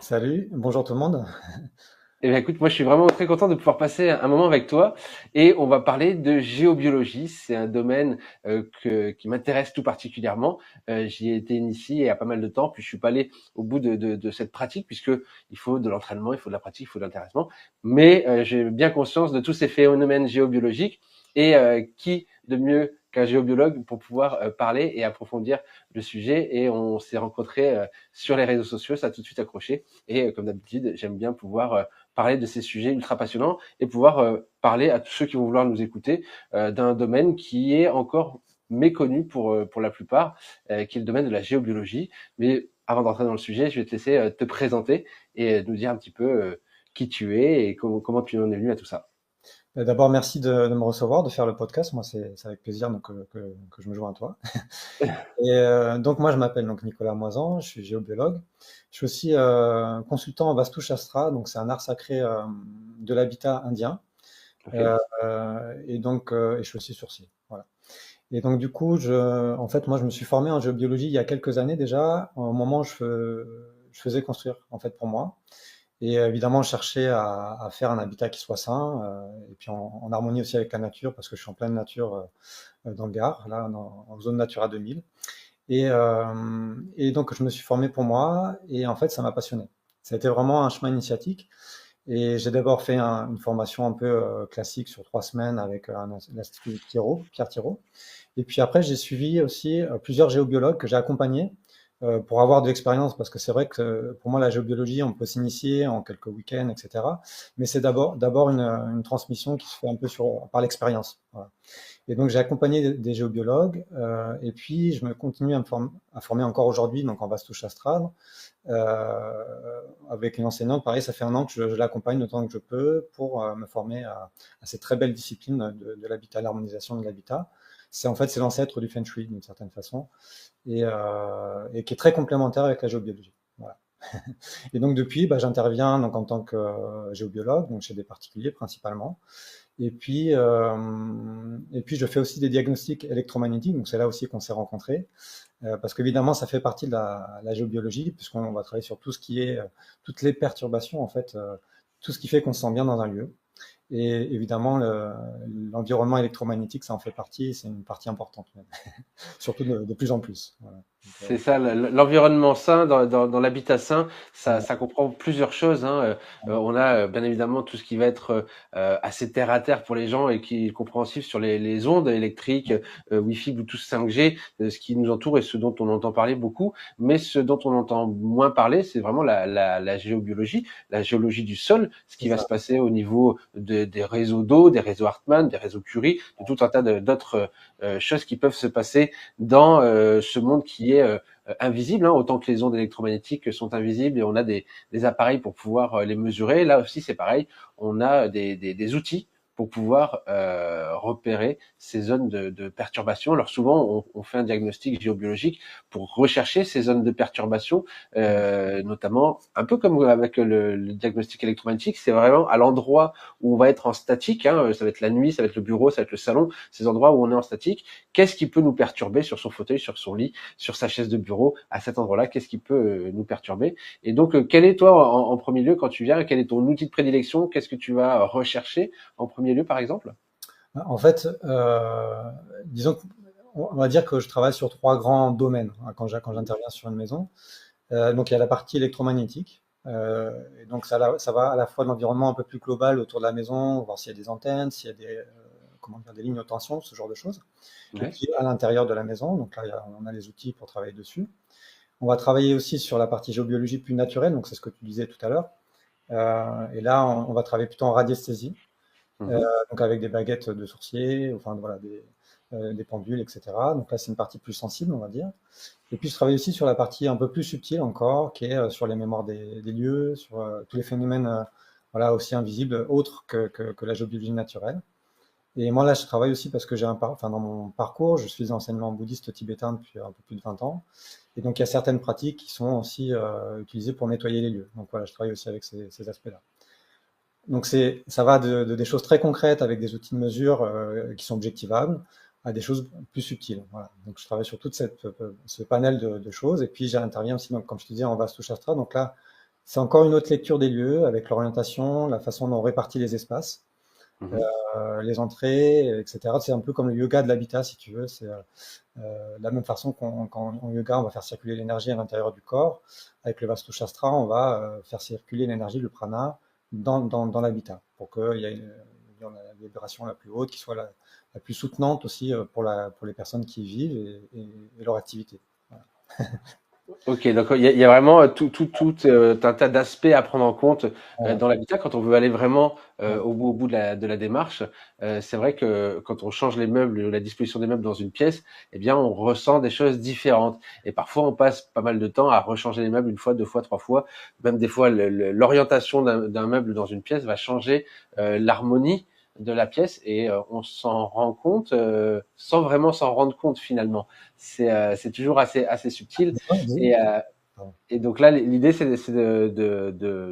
Salut, bonjour tout le monde. Eh bien, écoute, moi, je suis vraiment très content de pouvoir passer un moment avec toi et on va parler de géobiologie. C'est un domaine qui m'intéresse tout particulièrement. J'y ai été initié il y a pas mal de temps, puis je suis pas allé au bout de cette pratique puisque il faut de l'entraînement, il faut de la pratique, il faut de l'intéressement. Mais j'ai bien conscience de tous ces phénomènes géobiologiques et qui de mieux qu'un géobiologue pour pouvoir parler et approfondir le sujet. Et on s'est rencontrés sur les réseaux sociaux, ça a tout de suite accroché. Et comme d'habitude, j'aime bien pouvoir parler de ces sujets ultra passionnants et pouvoir parler à tous ceux qui vont vouloir nous écouter d'un domaine qui est encore méconnu pour la plupart, qui est le domaine de la géobiologie. Mais avant d'entrer dans le sujet, je vais te laisser te présenter et nous dire un petit peu qui tu es et comment tu en es venu à tout ça. D'abord, merci de me recevoir, de faire le podcast. Moi, c'est avec plaisir donc, que je me joins à toi. Donc, moi, je m'appelle donc Nicolas Moisan, je suis géobiologue. Je suis aussi consultant en Vastu Shastra, donc c'est un art sacré de l'habitat indien. Ok. Et je suis aussi sourcier. Voilà. Et donc, du coup, en fait, moi, je me suis formé en géobiologie il y a quelques années déjà, au moment où je faisais construire, en fait, pour moi. Et évidemment, chercher à faire un habitat qui soit sain, et puis en harmonie aussi avec la nature, parce que je suis en pleine nature dans le Gard, là, en zone Natura 2000. Et donc, je me suis formé pour moi, et en fait, ça m'a passionné. Ça a été vraiment un chemin initiatique. Et j'ai d'abord fait une formation un peu classique sur 3 semaines avec l'Institut Thiraud, Pierre Thiraud. Et puis après, j'ai suivi aussi plusieurs géobiologues que j'ai accompagnés pour avoir de l'expérience, parce que c'est vrai que pour moi, la géobiologie, on peut s'initier en quelques week-ends, etc. Mais c'est d'abord une transmission qui se fait un peu par l'expérience. Voilà. Et donc, j'ai accompagné des géobiologues, et puis je me continue à former encore aujourd'hui, donc en Vastu Shastra, avec une enseignante. Pareil, ça fait un an que je l'accompagne le temps que je peux pour me former à cette très belle discipline de l'habitat, l'harmonisation de l'habitat. C'est l'ancêtre du Feng Shui d'une certaine façon et qui est très complémentaire avec la géobiologie. Voilà. Et donc depuis, bah, j'interviens donc en tant que géobiologue, donc chez des particuliers principalement. Et puis je fais aussi des diagnostics électromagnétiques, donc c'est là aussi qu'on s'est rencontrés, parce qu'évidemment ça fait partie de la géobiologie, puisqu'on va travailler sur tout ce qui est toutes les perturbations en fait, tout ce qui fait qu'on se sent bien dans un lieu. Et évidemment l'environnement électromagnétique, ça en fait partie, c'est une partie importante même, surtout de plus en plus. Voilà. Donc, C'est ça, l'environnement sain dans l'habitat sain, ça comprend plusieurs choses, hein. On a bien évidemment tout ce qui va être assez terre à terre pour les gens et qui est compréhensif sur les ondes électriques, Wi-Fi, Bluetooth 5G, ce qui nous entoure et ce dont on entend parler beaucoup. Mais ce dont on entend moins parler, c'est vraiment la géobiologie, la géologie du sol, ce c'est qui va ça. se passer au niveau des réseaux d'eau, des réseaux Hartmann, des réseaux Curie, de tout un tas d'autres choses qui peuvent se passer dans ce monde qui est invisible, hein, autant que les ondes électromagnétiques sont invisibles et on a des appareils pour pouvoir les mesurer. Là aussi, c'est pareil, on a des outils pour pouvoir repérer ces zones de perturbation. Alors souvent, on fait un diagnostic géobiologique pour rechercher ces zones de perturbation, notamment un peu comme avec le diagnostic électromagnétique, c'est vraiment à l'endroit où on va être en statique, hein, ça va être la nuit, ça va être le bureau, ça va être le salon, ces endroits où on est en statique. Qu'est-ce qui peut nous perturber sur son fauteuil, sur son lit, sur sa chaise de bureau, à cet endroit-là? Qu'est-ce qui peut nous perturber? Et donc, quel est toi, en premier lieu, quand tu viens, quel est ton outil de prédilection? Qu'est-ce que tu vas rechercher en premier lieu, par exemple? En fait, disons qu'on va dire que je travaille sur trois grands domaines hein, quand j'interviens sur une maison. Donc il y a la partie électromagnétique. Et donc ça va à la fois de l'environnement un peu plus global autour de la maison, voir s'il y a des antennes, s'il y a comment dire, des lignes haute tension, ce genre de choses. Et Ouais. puis à l'intérieur de la maison, donc là on a les outils pour travailler dessus. On va travailler aussi sur la partie géobiologie plus naturelle, donc c'est ce que tu disais tout à l'heure. Et là on va travailler plutôt en radiesthésie, euh, Mhm. donc avec des baguettes de sourcier, enfin voilà, des pendules, etc. Donc là c'est une partie plus sensible, on va dire. Et puis je travaille aussi sur la partie un peu plus subtile encore, qui est sur les mémoires des lieux, sur tous les phénomènes voilà, aussi invisibles, autres que la géobiologie naturelle. Et moi là, je travaille aussi parce que enfin, dans mon parcours, je suis enseignement bouddhiste tibétain depuis un peu plus de 20 ans. Et donc il y a certaines pratiques qui sont aussi utilisées pour nettoyer les lieux. Donc voilà, je travaille aussi avec ces aspects-là. Donc ça va des choses très concrètes avec des outils de mesure qui sont objectivables à des choses plus subtiles. Voilà. Donc je travaille sur ce panel de choses et puis j'interviens aussi, donc, comme je te disais, en Vastu Shastra. Donc là, c'est encore une autre lecture des lieux avec l'orientation, la façon dont on répartit les espaces, Mhm. les entrées, etc. C'est un peu comme le yoga de l'habitat, si tu veux. C'est de la même façon qu'en yoga, on va faire circuler l'énergie à l'intérieur du corps. Avec le Vastu Shastra, on va faire circuler l'énergie, le prana, dans l'habitat, pour qu'il y ait la vibration la plus haute, qui soit la plus soutenante aussi pour les personnes qui y vivent et leur activité. Voilà. Ok, donc il y a vraiment tout un tas d'aspects à prendre en compte Voilà. dans l'habitat quand on veut aller vraiment Ouais. au bout de la démarche. C'est vrai que quand on change les meubles, la disposition des meubles dans une pièce, eh bien on ressent des choses différentes. Et parfois on passe pas mal de temps à rechanger les meubles une fois, deux fois, trois fois. Même des fois l'orientation d'un meuble dans une pièce va changer l'harmonie de la pièce et on s'en rend compte sans vraiment s'en rendre compte finalement. C'est toujours assez subtil. Et, euh, Pardon. et donc là, l'idée, c'est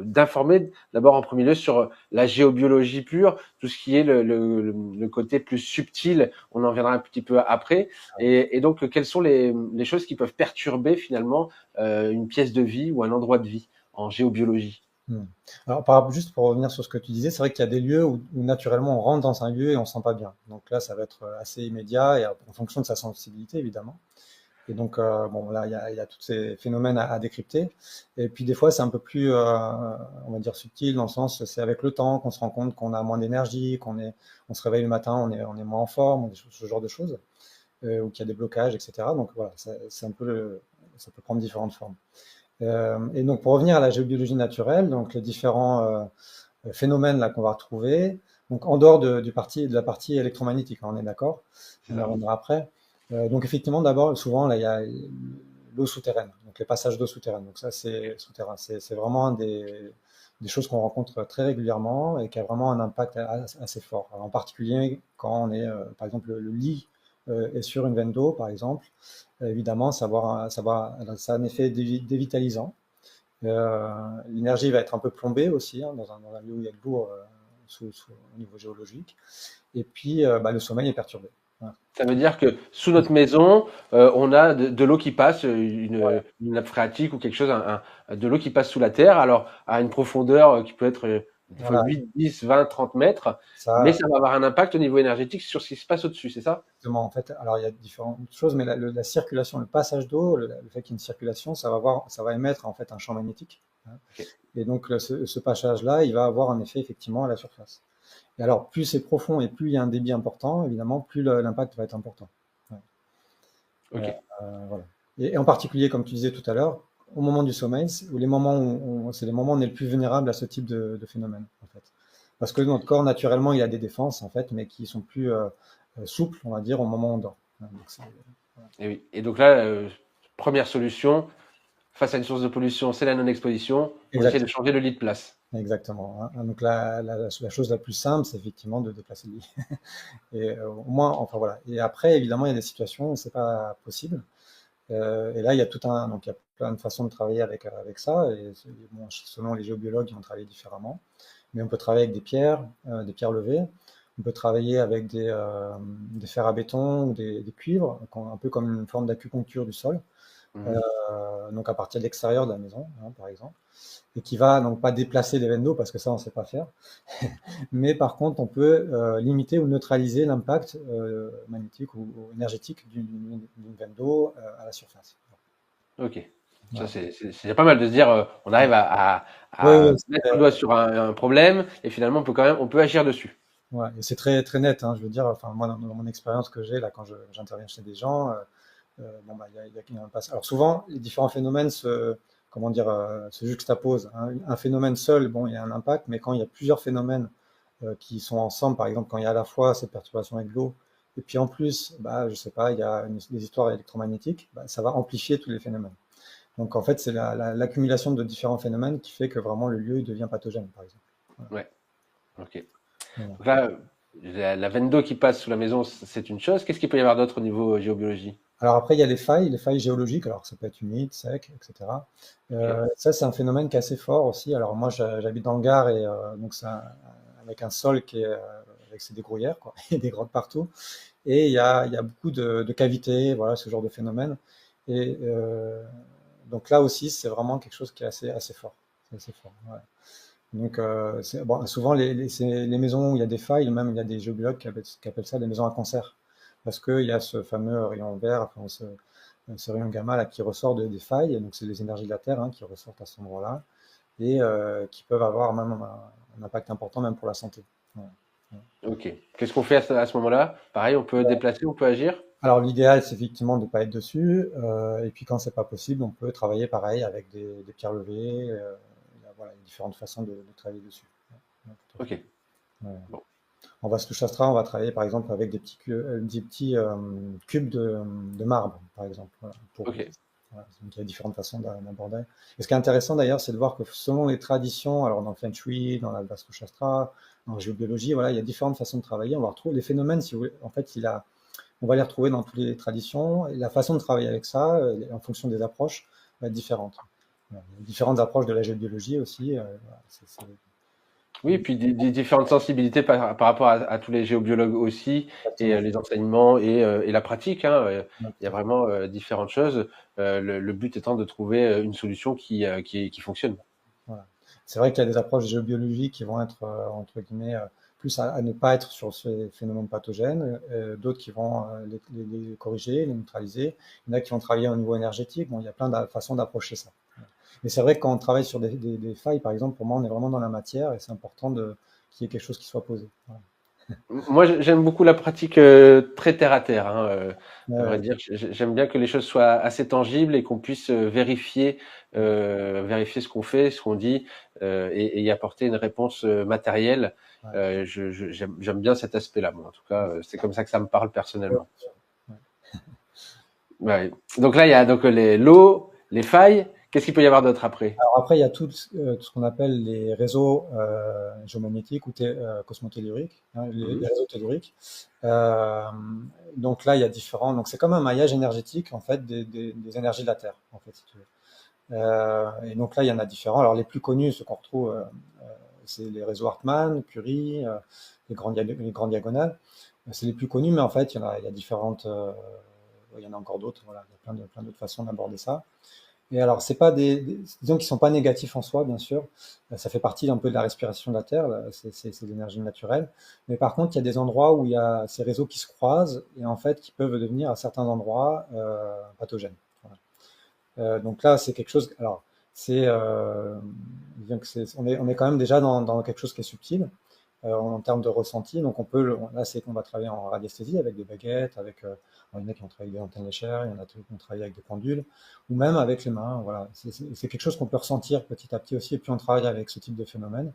d'informer d'abord en premier lieu sur la géobiologie pure, tout ce qui est le côté plus subtil. On en viendra un petit peu après. Et donc, quelles sont les choses qui peuvent perturber finalement une pièce de vie ou un endroit de vie en géobiologie? Hmm. Alors, juste pour revenir sur ce que tu disais, c'est vrai qu'il y a des lieux où naturellement on rentre dans un lieu et on se sent pas bien. Donc là, ça va être assez immédiat et en fonction de sa sensibilité, évidemment. Et donc, bon, là, il y a tous ces phénomènes à décrypter. Et puis, des fois, c'est un peu plus, on va dire, subtil dans le sens, c'est avec le temps qu'on se rend compte qu'on a moins d'énergie, on se réveille le matin, on est moins en forme, ce genre de choses, ou qu'il y a des blocages, etc. Donc, voilà, c'est un peu ça peut prendre différentes formes. Et donc, pour revenir à la géobiologie naturelle, donc les différents phénomènes là qu'on va retrouver, donc en dehors de la partie électromagnétique, hein, on est d'accord, C'est on y ça. reviendra après. Donc effectivement, d'abord, souvent là, il y a l'eau souterraine, donc les passages d'eau souterraine. Donc ça, c'est souterrain, c'est vraiment des choses qu'on rencontre très régulièrement et qui a vraiment un impact assez fort. Alors, en particulier quand on est, par exemple, le lit est sur une veine d'eau, par exemple. Évidemment, ça a un effet dévitalisant. L'énergie va être un peu plombée aussi, hein, dans un lieu où il y a de l'eau au niveau géologique. Et puis, bah, le sommeil est perturbé. Voilà. Ça veut dire que sous notre maison, on a de l'eau qui passe, une nappe phréatique ou quelque chose, de l'eau qui passe sous la terre, alors à une profondeur qui peut être des fois Voilà, 8, 10, 20, 30 mètres, mais ça, ça va avoir un impact au niveau énergétique sur ce qui se passe au-dessus, c'est ça? exactement. En fait, alors il y a différentes choses, mais la circulation, le passage d'eau, le fait qu'il y ait une circulation, ça va émettre en fait un champ magnétique, hein. Ok, Et donc, ce passage-là, il va avoir un effet effectivement à la surface. Et alors, plus c'est profond et plus il y a un débit important, évidemment, plus l'impact va être important. Ouais. ok, Euh, voilà. Et en particulier, comme tu disais tout à l'heure, au moment du sommeil, c'est les moments où on est le plus vulnérable à ce type de phénomène, en fait. Parce que notre corps, naturellement, il a des défenses, en fait, mais qui sont plus souples, on va dire, au moment où on dort. Donc, voilà. et oui. Et donc là, première solution, face à une source de pollution, c'est la non-exposition, on essaie de Exactement. changer le lit de place. Exactement, hein. Donc la chose la plus simple, c'est effectivement de déplacer le lit. Et au moins, enfin voilà. Et après, évidemment, il y a des situations où c'est pas possible. Et là, donc il y a plein de façons de travailler avec ça. Et bon, selon les géobiologues, ils vont travailler différemment. Mais on peut travailler avec des pierres levées. On peut travailler avec des fers à béton ou des cuivres, un peu comme une forme d'acupuncture du sol. Mhm. Donc à partir de l'extérieur de la maison, hein, par exemple, et qui va donc pas déplacer les veines d'eau parce que ça on sait pas faire, mais par contre on peut limiter ou neutraliser l'impact magnétique ou énergétique d'une veine d'eau à la surface. Ok. Ça, Voilà. c'est déjà pas mal de se dire, on arrive Ouais, à ouais, mettre le doigt sur un problème et finalement on peut agir dessus. ouais, et c'est très très net, hein, je veux dire. Enfin moi dans mon expérience que j'ai là quand j'interviens chez des gens, bon bah il y a un passage. Alors souvent les différents phénomènes comment dire, se juxtaposent, hein. Un phénomène seul, bon il y a un impact, mais quand il y a plusieurs phénomènes qui sont ensemble, par exemple, quand il y a à la fois cette perturbation avec l'eau, et puis en plus, bah, je sais pas, il y a des histoires électromagnétiques, bah, ça va amplifier tous les phénomènes. Donc en fait, c'est l'accumulation de différents phénomènes qui fait que vraiment le lieu il devient pathogène, par exemple. Voilà. Ouais. Ok. Voilà. Donc là, la veine d'eau qui passe sous la maison, c'est une chose. Qu'est-ce qu'il peut y avoir d'autre au niveau géobiologie? Alors après, il y a les failles géologiques, alors ça peut être humide, sec, etc. Ok. Ça, c'est un phénomène qui est assez fort aussi. Alors moi, j'habite dans le Gard et donc avec un sol qui est avec ses dégruyères, quoi, et des grottes partout. Et il y a beaucoup de cavités, voilà, ce genre de phénomène. Et donc là aussi, c'est vraiment quelque chose qui est assez fort. c'est assez fort. Ouais. Donc, bon, souvent, les maisons où il y a des failles, même il y a des géobiologues qui appellent ça des maisons à cancer. Parce qu'il y a ce fameux rayon vert, enfin, ce rayon gamma là, qui ressort des failles, donc c'est les énergies de la Terre, hein, qui ressortent à cet endroit-là, et qui peuvent avoir même un impact important même pour la santé. Ouais. Ok. Qu'est-ce qu'on fait à ce moment-là? Pareil, on peut Ouais. déplacer, on peut agir? Alors l'idéal, c'est effectivement de ne pas être dessus, et puis quand c'est pas possible, on peut travailler pareil avec des pierres levées. Voilà, il y a différentes façons de travailler dessus. Ouais, tout à Ok. fait. Ouais. Bon. En Vastushastra, on va travailler par exemple avec des petits cubes de marbre, par exemple. Voilà, Ok. voilà. Donc il y a différentes façons d'aborder. Et ce qui est intéressant d'ailleurs, c'est de voir que selon les traditions, alors dans le Feng Shui, dans la Vastushastra, en géobiologie, voilà, il y a différentes façons de travailler. On va retrouver les phénomènes, si vous voulez, en fait, on va les retrouver dans toutes les traditions. Et la façon de travailler avec ça, en fonction des approches, va être différente. Voilà. Il y a différentes approches de la géobiologie aussi. Voilà, Oui, et puis des différentes sensibilités par rapport à tous les géobiologues aussi, et exactement. les enseignements et la pratique, hein. Ouais, Il y a tout à fait. vraiment différentes choses. Le but étant de trouver une solution qui fonctionne. Voilà. C'est vrai qu'il y a des approches géobiologiques qui vont être, entre guillemets, plus à ne pas être sur ces phénomènes pathogènes, d'autres qui vont les corriger, les neutraliser. Il y en a qui vont travailler au niveau énergétique. Bon, il y a plein de façons d'approcher ça. Mais c'est vrai que quand on travaille sur des failles, par exemple, pour moi, on est vraiment dans la matière et c'est important qu'il y ait quelque chose qui soit posé. Voilà. Moi, j'aime beaucoup la pratique très terre à terre, hein, à vrai Ouais, dire. J'aime bien que les choses soient assez tangibles et qu'on puisse vérifier ce qu'on fait, ce qu'on dit, et y apporter une réponse matérielle. ouais, J'aime bien cet aspect-là. Moi, en tout cas, c'est comme ça que ça me parle ouais, personnellement. ouais. Ouais. Donc là, il y a donc l'eau, les failles. Qu'est-ce qu'il peut y avoir d'autre après? Alors après, il y a tout ce qu'on appelle les réseaux géomagnétiques ou cosmotelluriques, hein, les Mhm. réseaux telluriques. Euh, donc là, il y a différents. Donc c'est comme un maillage énergétique en fait des énergies de la Terre, en fait, si tu veux. Et donc là, il y en a différents. Alors les plus connus, ceux qu'on retrouve, c'est les réseaux Hartmann, Curie, les grands diagonales. C'est les plus connus, mais en fait, il y a différentes. Il y en a encore d'autres. Voilà, il y a plein d'autres façons d'aborder ça. Et alors, c'est pas disons qu'ils sont pas négatifs en soi, bien sûr. Ça fait partie un peu de la respiration de la Terre, là, c'est l'énergie naturelle. Mais par contre, il y a des endroits où il y a ces réseaux qui se croisent et en fait qui peuvent devenir à certains endroits pathogènes. Voilà. Donc là, c'est quelque chose. Alors, c'est, disons que on est quand même déjà dans quelque chose qui est subtil en termes de ressenti. Donc on peut, là, c'est qu'on va travailler en radiesthésie avec des baguettes, il y en a qui vont travailler avec des antennes léchères, il y en a qui vont travailler avec des pendules, ou même avec les mains. Voilà, c'est quelque chose qu'on peut ressentir petit à petit aussi. Et puis on travaille avec ce type de phénomène.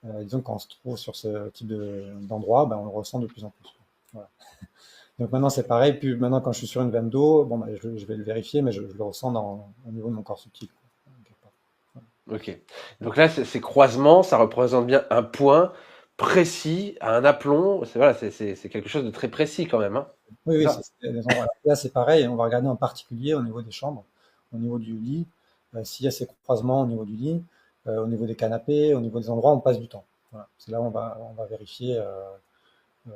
Disons quand on se trouve sur ce type d'endroit, ben, on le ressent de plus en plus. Voilà. Donc maintenant c'est pareil. Puis maintenant quand je suis sur une veine d'eau, bon, ben, je vais le vérifier, mais je le ressens au niveau de mon corps subtil. Quelque part. Ok. Donc là, ces croisements, ça représente bien un point précis, à un aplomb. C'est quelque chose de très précis quand même, hein. Oui, C'est oui, ça. c'est des endroits. Là, c'est pareil. On va regarder en particulier au niveau des chambres, au niveau du lit, s'il y a ces croisements au niveau du lit, au niveau des canapés, au niveau des endroits où on passe du temps. Voilà. C'est là où on va vérifier euh,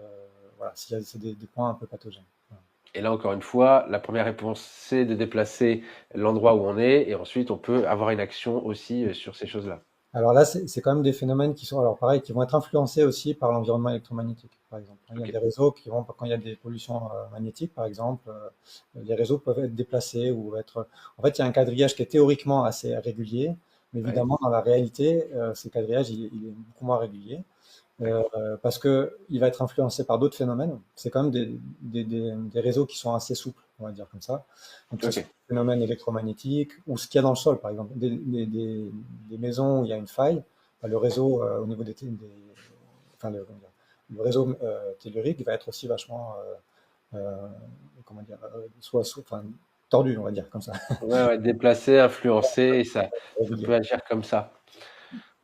voilà, s'il y a des points un peu pathogènes. Voilà. Et là, encore une fois, la première réponse, c'est de déplacer l'endroit où on est, et ensuite, on peut avoir une action aussi sur ces choses-là. Alors là, c'est quand même des phénomènes qui sont, alors pareil, qui vont être influencés aussi par l'environnement électromagnétique, par exemple. Il y a Ok. des réseaux qui vont, quand il y a des pollutions magnétiques, par exemple, les réseaux peuvent être déplacés ou être. En fait, il y a un quadrillage qui est théoriquement assez régulier, mais Ouais. évidemment, dans la réalité, ce quadrillage, il est beaucoup moins régulier D'accord. parce que il va être influencé par d'autres phénomènes. C'est quand même des réseaux qui sont assez souples, on va dire comme ça. Donc, que ce soit Ok. des phénomènes électromagnétiques ou ce qu'il y a dans le sol, par exemple. Des maisons où il y a une faille, bah, le réseau au niveau enfin, le réseau tellurique va être aussi vachement, comment dire, enfin, tordu, on va dire comme ça. Ouais, ouais, déplacer, influencer, et ça Régulier. peut agir comme ça.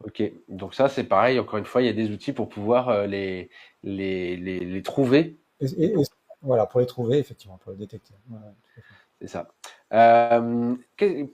Ok. Donc ça, c'est pareil. Encore une fois, il y a des outils pour pouvoir les trouver Et, et et- et pour voilà, pour les trouver, effectivement, pour les détecter. Ouais, ouais, tout à fait. c'est ça.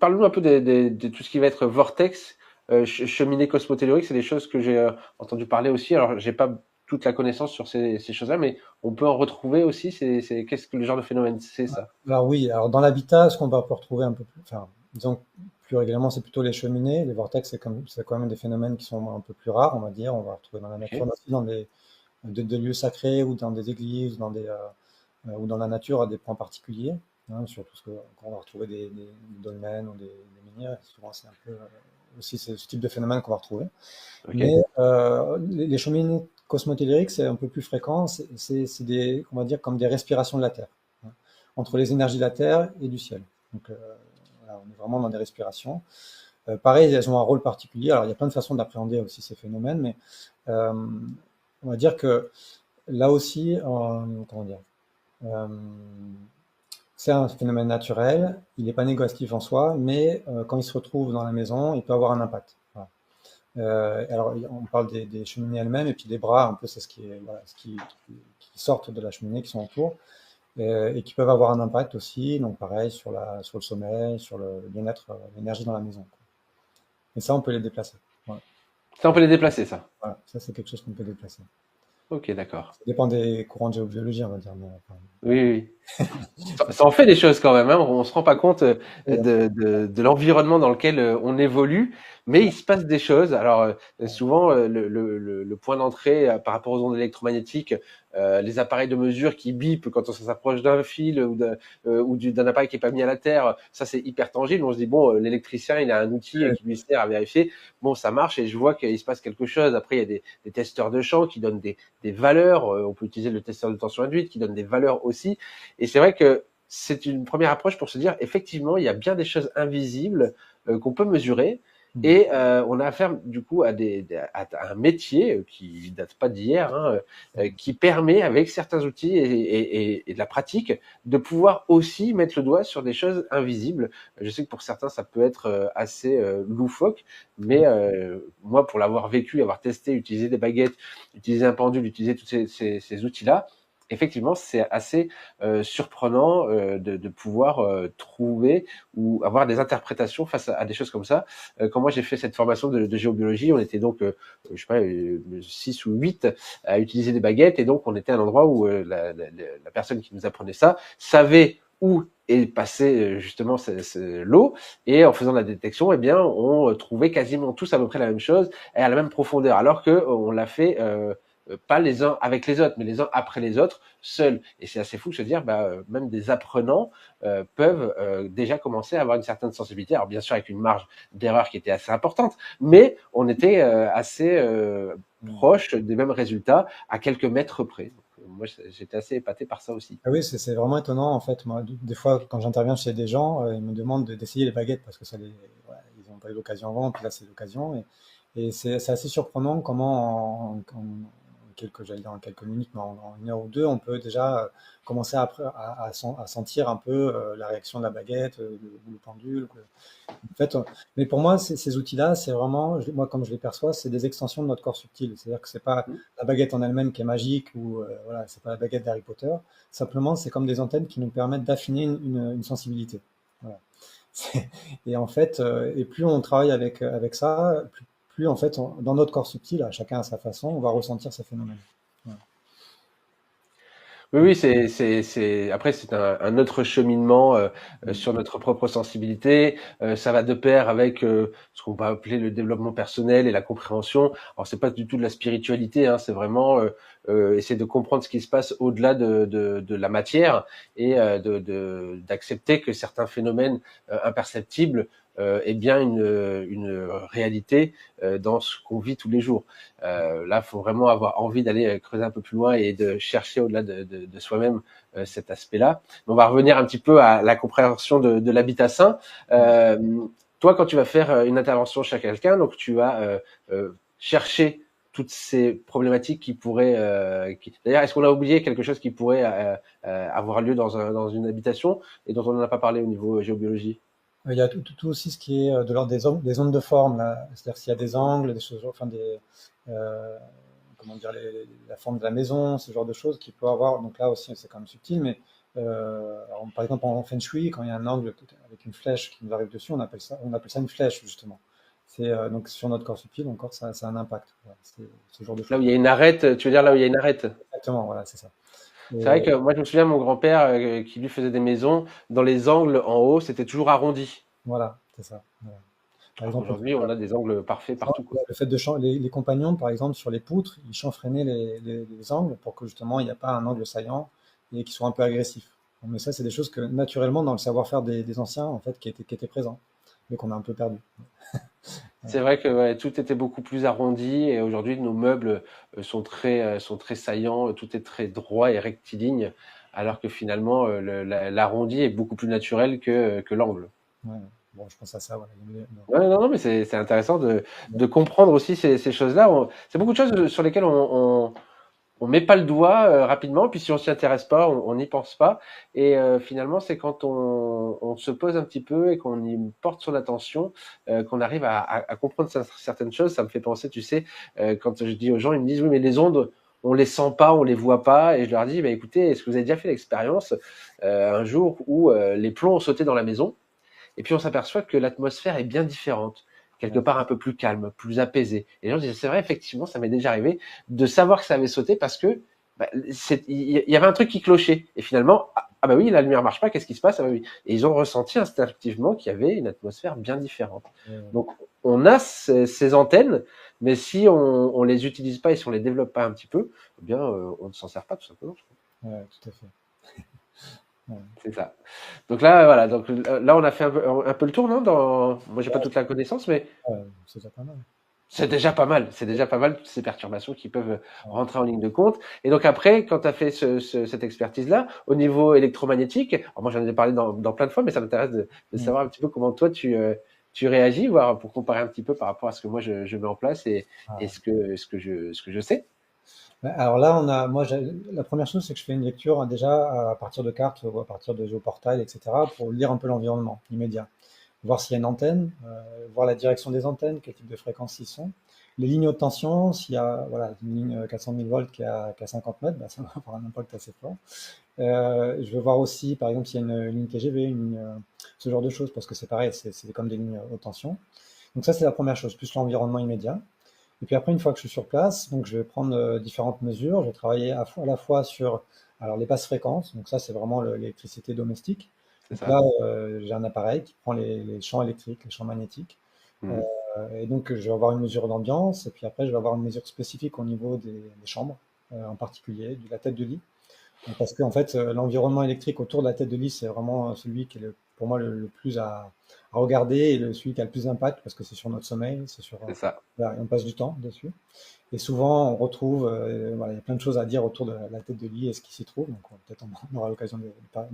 Parle-nous un peu de tout ce qui va être vortex, cheminée cosmotellurique. C'est des choses que j'ai entendu parler aussi. Alors, j'ai pas toute la connaissance sur ces choses-là, mais on peut en retrouver aussi. Qu'est-ce que le genre de phénomène c'est ça? Alors oui, alors dans l'habitat, ce qu'on va pouvoir retrouver un peu plus, enfin, disons plus régulièrement, c'est plutôt les cheminées. Les vortex, c'est quand même des phénomènes qui sont un peu plus rares, on va dire. On va retrouver dans la nature, Ok. mais aussi dans des lieux sacrés ou dans des églises, ou dans la nature à des points particuliers. Surtout quand on va retrouver des dolmens ou des menhirs, souvent c'est un peu aussi ce type de phénomène qu'on va retrouver. Mais Ok. les cheminées cosmotelluriques, c'est un peu plus fréquent. C'est on va dire, comme des respirations de la Terre, hein, entre les énergies de la Terre et du ciel. Donc, voilà, on est vraiment dans des respirations. Pareil, elles ont un rôle particulier. Alors, il y a plein de façons d'appréhender aussi ces phénomènes, mais euh, on va dire que là aussi, comment dire, euh, c'est un phénomène naturel. Il n'est pas négatif en soi, mais quand il se retrouve dans la maison, il peut avoir un impact. Voilà. Alors, on parle des cheminées elles-mêmes et puis des bras, un peu, c'est ce qui est, voilà, qui sortent de la cheminée, qui sont autour, et qui peuvent avoir un impact aussi, donc pareil, sur le sommeil, sur le bien-être, l'énergie dans la maison, quoi. Et ça, on peut les déplacer. Voilà. Ça, on peut les déplacer, ça. Voilà. Ça, c'est quelque chose qu'on peut déplacer. Ok, d'accord. Ça dépend des courants de géobiologie, on va dire. Oui, oui, oui. Ça en fait des choses quand même, hein. On se rend pas compte Oui, de l'environnement dans lequel on évolue, mais il se passe des choses. Alors souvent, le point d'entrée par rapport aux ondes électromagnétiques, les appareils de mesure qui bipent quand on s'approche d'un fil d'un appareil qui est pas mis à la terre, ça c'est hyper tangible. On se dit bon, l'électricien il a un outil qui lui sert à vérifier. Bon, ça marche et je vois qu'il se passe quelque chose. Après, il y a des testeurs de champ qui donnent des valeurs. On peut utiliser le testeur de tension induite qui donne des valeurs aussi. Et c'est vrai que c'est une première approche pour se dire effectivement il y a bien des choses invisibles qu'on peut mesurer et on a affaire du coup à un métier qui date pas d'hier, hein, qui permet avec certains outils et de la pratique de pouvoir aussi mettre le doigt sur des choses invisibles. Je sais que pour certains ça peut être assez loufoque, mais moi pour l'avoir vécu, avoir testé, utiliser des baguettes, utiliser un pendule, utiliser tous ces outils-là, effectivement, c'est assez surprenant de pouvoir trouver ou avoir des interprétations face à des choses comme ça. Quand moi j'ai fait cette formation de géobiologie, on était donc, je sais pas, 6 ou 8 à utiliser des baguettes, et donc on était à un endroit où la personne qui nous apprenait ça savait où est passé justement l'eau, et en faisant la détection, eh bien, on trouvait quasiment tous à peu près la même chose et à la même profondeur, alors que on l'a fait pas les uns avec les autres, mais les uns après les autres, seuls. Et c'est assez fou de se dire, même des apprenants peuvent déjà commencer à avoir une certaine sensibilité. Alors bien sûr avec une marge d'erreur qui était assez importante, mais on était assez proche des mêmes résultats à quelques mètres près. Donc, moi, j'étais assez épaté par ça aussi. ah oui, c'est vraiment étonnant en fait. Moi, des fois, quand j'interviens chez des gens, ils me demandent d'essayer les baguettes parce que voilà, ils n'ont pas eu l'occasion avant, puis là c'est l'occasion. Et c'est assez surprenant comment j'allais dire en quelques minutes, mais en une heure ou deux, on peut déjà commencer à sentir un peu la réaction de la baguette, ou le pendule. En fait, mais pour moi, ces outils-là, c'est vraiment, moi, comme je les perçois, c'est des extensions de notre corps subtil. C'est-à-dire que c'est pas la baguette en elle-même qui est magique ou voilà, c'est pas la baguette d'Harry Potter. Simplement, c'est comme des antennes qui nous permettent d'affiner une sensibilité. Voilà. Et en fait, et plus on travaille avec ça, plus en fait, dans notre corps subtil, à chacun à sa façon, on va ressentir ces phénomènes. Voilà. Oui, oui, après, c'est un autre cheminement sur notre propre sensibilité. Ça va de pair avec ce qu'on va appeler le développement personnel et la compréhension. Alors, c'est pas du tout de la spiritualité, hein, c'est vraiment essayer de comprendre ce qui se passe au-delà de la matière et d'accepter que certains phénomènes imperceptibles est bien une réalité dans ce qu'on vit tous les jours. Là, faut vraiment avoir envie d'aller creuser un peu plus loin et de chercher au-delà de soi-même cet aspect-là. On va revenir un petit peu à la compréhension de l'habitat sain. Euh, Toi, quand tu vas faire une intervention chez quelqu'un, donc tu vas chercher toutes ces problématiques qui pourraient. D'ailleurs, est-ce qu'on a oublié quelque chose qui pourrait avoir lieu dans une habitation et dont on n'en a pas parlé au niveau géobiologie? Il y a tout aussi ce qui est de l'ordre des zones de forme, là. C'est-à-dire s'il y a des angles, des choses, enfin euh, comment dire, la forme de la maison, ce genre de choses qui peut avoir. Donc là aussi, c'est quand même subtil, mais alors, par exemple en Feng Shui, quand il y a un angle avec une flèche qui nous arrive dessus, on appelle ça une flèche justement. C'est donc sur notre corps subtil, encore ça a un impact. Voilà, c'est ce genre de Là choses. où il y a une arête, tu veux dire là où il y a une arête? Exactement, voilà, c'est ça. C'est vrai Et que moi, je me souviens, mon grand-père, qui lui faisait des maisons, dans les angles en haut, c'était toujours arrondi. voilà, c'est ça. Voilà. Par exemple, Aujourd'hui, on a des angles parfaits partout, quoi. le fait de les compagnons, par exemple, sur les poutres, ils chanfreinaient les angles pour que justement il n'y a pas un angle saillant et qui soit un peu agressif. Bon, mais ça, c'est des choses que naturellement dans le savoir-faire des anciens, en fait, qui étaient présents, mais qu'on a un peu perdu. C'est vrai que ouais, tout était beaucoup plus arrondi et aujourd'hui nos meubles sont très saillants, tout est très droit et rectiligne, alors que finalement l'arrondi est beaucoup plus naturel que l'angle. Ouais. Bon, je pense à ça. Voilà. Ouais, non, non, mais c'est intéressant de comprendre aussi ces choses-là. C'est beaucoup de choses sur lesquelles on met pas le doigt rapidement, puis si on s'y intéresse pas, on n'y pense pas. Et finalement, c'est quand on se pose un petit peu et qu'on y porte son attention, qu'on arrive à comprendre certaines choses. Ça me fait penser, tu sais, quand je dis aux gens, ils me disent oui, mais les ondes, on les sent pas, on les voit pas. Et je leur dis, bah, écoutez, est-ce que vous avez déjà fait l'expérience un jour où les plombs ont sauté dans la maison? Et puis on s'aperçoit que l'atmosphère est bien différente, quelque Ouais. part un peu plus calme, plus apaisée. Et les gens disent, c'est vrai, effectivement, ça m'est déjà arrivé de savoir que ça avait sauté parce que bah, il y avait un truc qui clochait. Et finalement, ah bah oui, la lumière marche pas, qu'est-ce qui se passe? Ah bah oui. Et ils ont ressenti instinctivement qu'il y avait une atmosphère bien différente. Ouais. Donc on a ces antennes, mais si on les utilise pas et si on les développe pas un petit peu, eh bien on ne s'en sert pas tout simplement. Ouais, tout à fait. Ouais. C'est ça. Donc là, voilà. Donc là, on a fait un peu le tour, non? Moi, j'ai pas Ouais, toute la connaissance, mais c'est déjà pas mal. c'est déjà pas mal. C'est déjà pas mal toutes ces perturbations qui peuvent Ouais. rentrer en ligne de compte. Et donc après, quand tu as fait cette expertise-là, au niveau électromagnétique, alors moi j'en ai parlé dans plein de fois, mais ça m'intéresse de Mm. savoir un petit peu comment toi tu réagis, voir pour comparer un petit peu par rapport à ce que moi je mets en place et Ah. ce que je sais. Alors là, la première chose, c'est que je fais une lecture déjà à partir de cartes ou à partir de géoportails, etc., pour lire un peu l'environnement immédiat. Voir s'il y a une antenne, voir la direction des antennes, quel type de fréquences ils sont. Les lignes haute tension, s'il y a voilà, une ligne 400 000 volts qui a 50 mètres, bah, ça va avoir un impact assez fort. Je veux voir aussi, par exemple, s'il y a une ligne TGV, ce genre de choses, parce que c'est pareil, c'est comme des lignes haute tension. Donc ça, c'est la première chose, plus l'environnement immédiat. Et puis après, une fois que je suis sur place, donc je vais prendre différentes mesures. Je vais travailler à la fois sur alors, les basses fréquences, donc ça, c'est vraiment l'électricité domestique. C'est Donc ça? là, j'ai un appareil qui prend les champs électriques, les champs magnétiques. Euh, Mhm. et donc, je vais avoir une mesure d'ambiance, et puis après, je vais avoir une mesure spécifique au niveau des chambres, en particulier, de la tête de lit. Parce qu'en fait, l'environnement électrique autour de la tête de lit, c'est vraiment celui qui est pour moi le plus à regarder et celui qui a le plus d'impact parce que c'est sur notre sommeil, c'est sur, C'est ça. voilà, on passe du temps dessus. Et souvent, on retrouve, voilà, il y a plein de choses à dire autour de la tête de lit et ce qui s'y trouve. Donc, peut-être on aura l'occasion de Oh parler.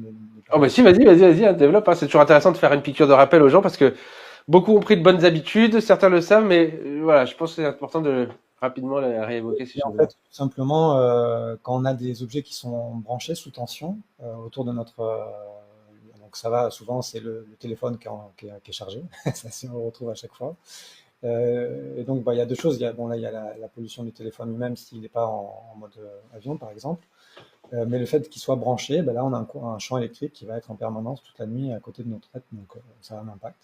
bah si, vas-y, hein, développe. Hein. C'est toujours intéressant de faire une piqûre de rappel aux gens parce que beaucoup ont pris de bonnes habitudes, certains le savent, mais voilà, je pense que c'est important de rapidement réévoquer ces Et en choses-là. fait, tout simplement, quand on a des objets qui sont branchés sous tension autour de notre, donc ça va, souvent c'est le téléphone qui est chargé, ça on le retrouve à chaque fois. Et donc bah, il y a deux choses, bon là il y a la pollution du téléphone lui-même s'il n'est pas en mode avion par exemple. Mais le fait qu'il soit branché, ben là, on a un champ électrique qui va être en permanence toute la nuit à côté de notre tête, donc ça a un impact.